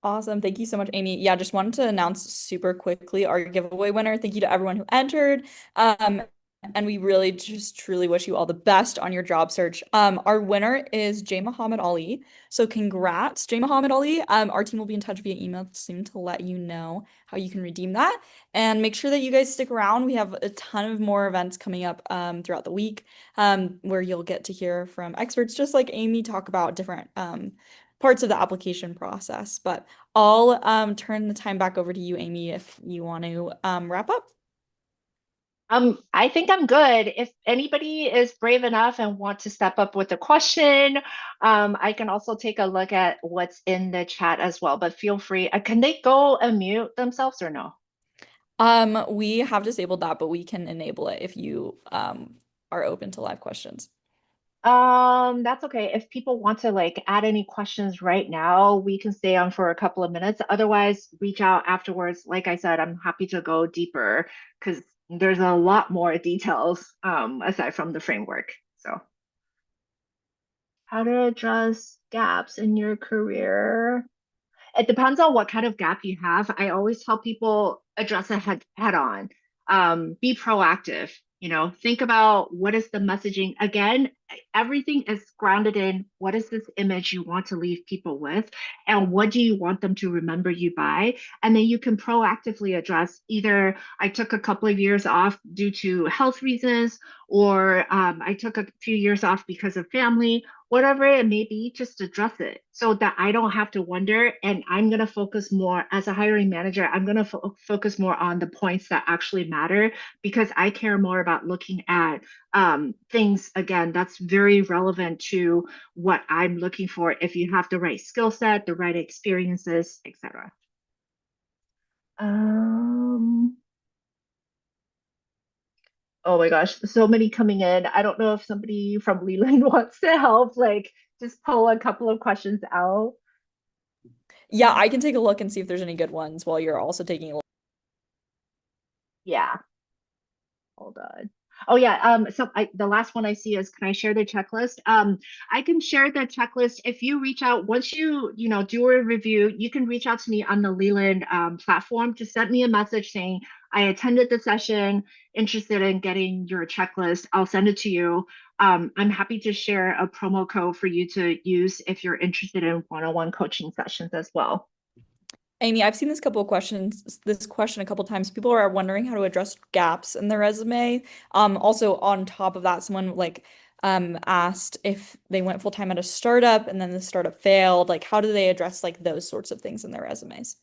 Awesome. Thank you so much, Amy. Yeah, just wanted to announce super quickly our giveaway winner. Thank you to everyone who entered. And we really just truly wish you all the best on your job search. Our winner is Jay Muhammad Ali. So congrats, Jay Muhammad Ali. Our team will be in touch via email soon to let you know how you can redeem that. And make sure that you guys stick around. We have a ton of more events coming up throughout the week where you'll get to hear from experts just like Amy talk about different parts of the application process. But I'll turn the time back over to you, Amy, if you want to wrap up. I think I'm good. If anybody is brave enough and want to step up with a question, I can also take a look at what's in the chat as well, but feel free. Can they go and mute themselves or no? We have disabled that, but we can enable it if you are open to live questions. That's okay. If people want to like add any questions right now, we can stay on for a couple of minutes. Otherwise, reach out afterwards. Like I said, I'm happy to go deeper because there's a lot more details aside from the framework. So how to address gaps in your career. It depends on what kind of gap you have. I always tell people address it head on. Be proactive. Think about what is the messaging. Again, everything is grounded in what is this image you want to leave people with, and what do you want them to remember you by? And then you can proactively address either I took a couple of years off due to health reasons, or I took a few years off because of family, whatever it may be, just address it so that I don't have to wonder. And I'm going to focus more as a hiring manager. I'm going to focus more on the points that actually matter, because I care more about looking at things, again, that's very relevant to what I'm looking for. If you have the right skill set, the right experiences, etc. Oh my gosh, so many coming in. I don't know if somebody from Leland wants to help, like just pull a couple of questions out. Yeah, I can take a look and see if there's any good ones while you're also taking a look. Yeah, hold on. Oh yeah, so the last one I see is, can I share the checklist? I can share the checklist if you reach out. Once you do a review, you can reach out to me on the Leland platform. Just send me a message saying I attended the session, interested in getting your checklist. I'll send it to you. I'm happy to share a promo code for you to use if you're interested in one-on-one coaching sessions as well. Amy, I've seen this question a couple times. People are wondering how to address gaps in their resume. Also on top of that, someone asked if they went full-time at a startup and then the startup failed. Like, how do they address like those sorts of things in their resumes?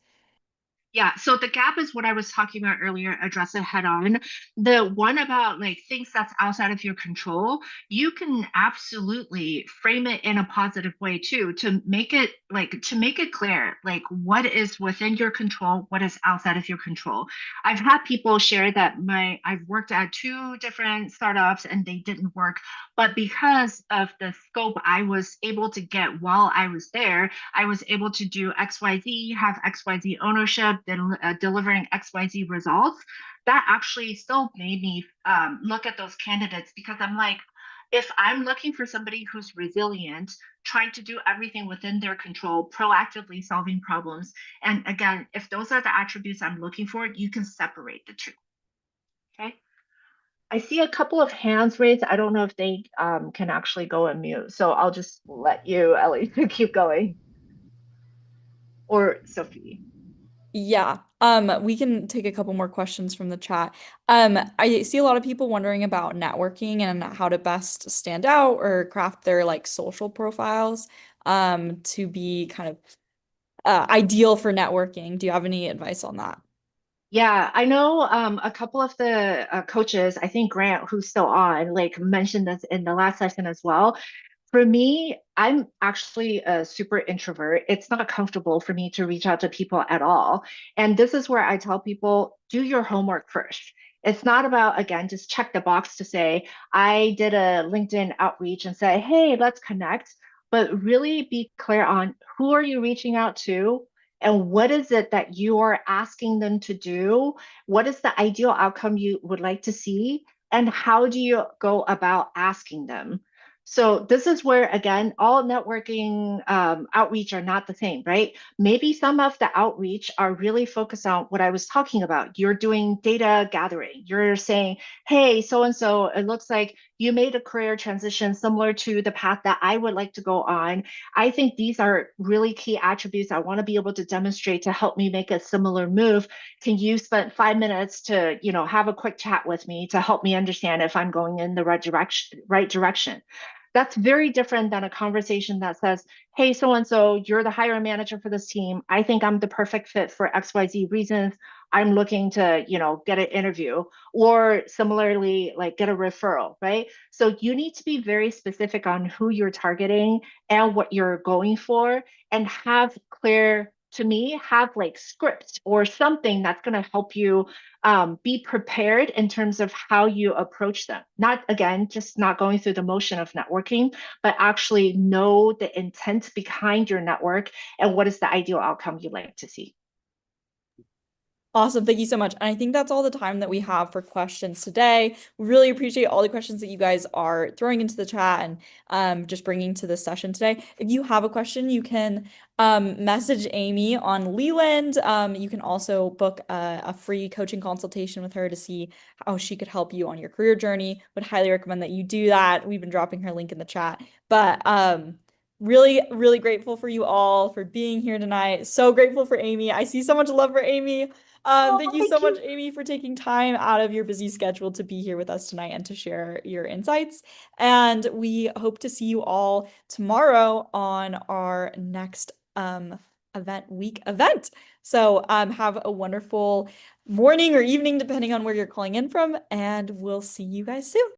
Yeah, so the gap is what I was talking about earlier, address it head on. The one about like things that's outside of your control, you can absolutely frame it in a positive way too, to make it clear, like what is within your control, what is outside of your control. I've had people share that I've worked at 2 different startups and they didn't work, but because of the scope I was able to get while I was there, I was able to do XYZ, have XYZ ownership, then delivering XYZ results. That actually still made me look at those candidates, because I'm like, if I'm looking for somebody who's resilient, trying to do everything within their control, proactively solving problems, and again, if those are the attributes I'm looking for, you can separate the two. Okay. I see a couple of hands raised. I don't know if they can actually go and mute. So I'll just let you, Ellie, keep going. Or Sophie. Yeah, we can take a couple more questions from the chat. I see a lot of people wondering about networking and how to best stand out or craft their like social profiles, to be kind of ideal for networking. Do you have any advice on that? Yeah, I know a couple of the coaches, I think Grant, who's still on, like mentioned this in the last session as well. For me, I'm actually a super introvert. It's not comfortable for me to reach out to people at all. And this is where I tell people, do your homework first. It's not about, again, just check the box to say, I did a LinkedIn outreach and say, hey, let's connect, but really be clear on who are you reaching out to, and what is it that you are asking them to do? What is the ideal outcome you would like to see? And how do you go about asking them? So this is where, again, all networking outreach are not the same, right? Maybe some of the outreach are really focused on what I was talking about. You're doing data gathering. You're saying, hey, so-and-so, it looks like you made a career transition similar to the path that I would like to go on. I think these are really key attributes I want to be able to demonstrate to help me make a similar move. Can you spend 5 minutes to, have a quick chat with me to help me understand if I'm going in the right direction? That's very different than a conversation that says, hey, so and so, you're the hiring manager for this team. I think I'm the perfect fit for XYZ reasons. I'm looking to, get an interview, or similarly, like get a referral, right? So you need to be very specific on who you're targeting and what you're going for, and have clear, to me, have like scripts or something that's going to help you be prepared in terms of how you approach them. Not, again, just not going through the motion of networking, but actually know the intent behind your network and what is the ideal outcome you'd like to see. Awesome. Thank you so much. And I think that's all the time that we have for questions today. We really appreciate all the questions that you guys are throwing into the chat and just bringing to this session today. If you have a question, you can message Amy on Leland. You can also book a free coaching consultation with her to see how she could help you on your career journey. Would highly recommend that you do that. We've been dropping her link in the chat. But really, really grateful for you all for being here tonight. So grateful for Amy. I see so much love for Amy. Thank you so much, Amy, for taking time out of your busy schedule to be here with us tonight and to share your insights. And we hope to see you all tomorrow on our next week event. So have a wonderful morning or evening, depending on where you're calling in from, and we'll see you guys soon.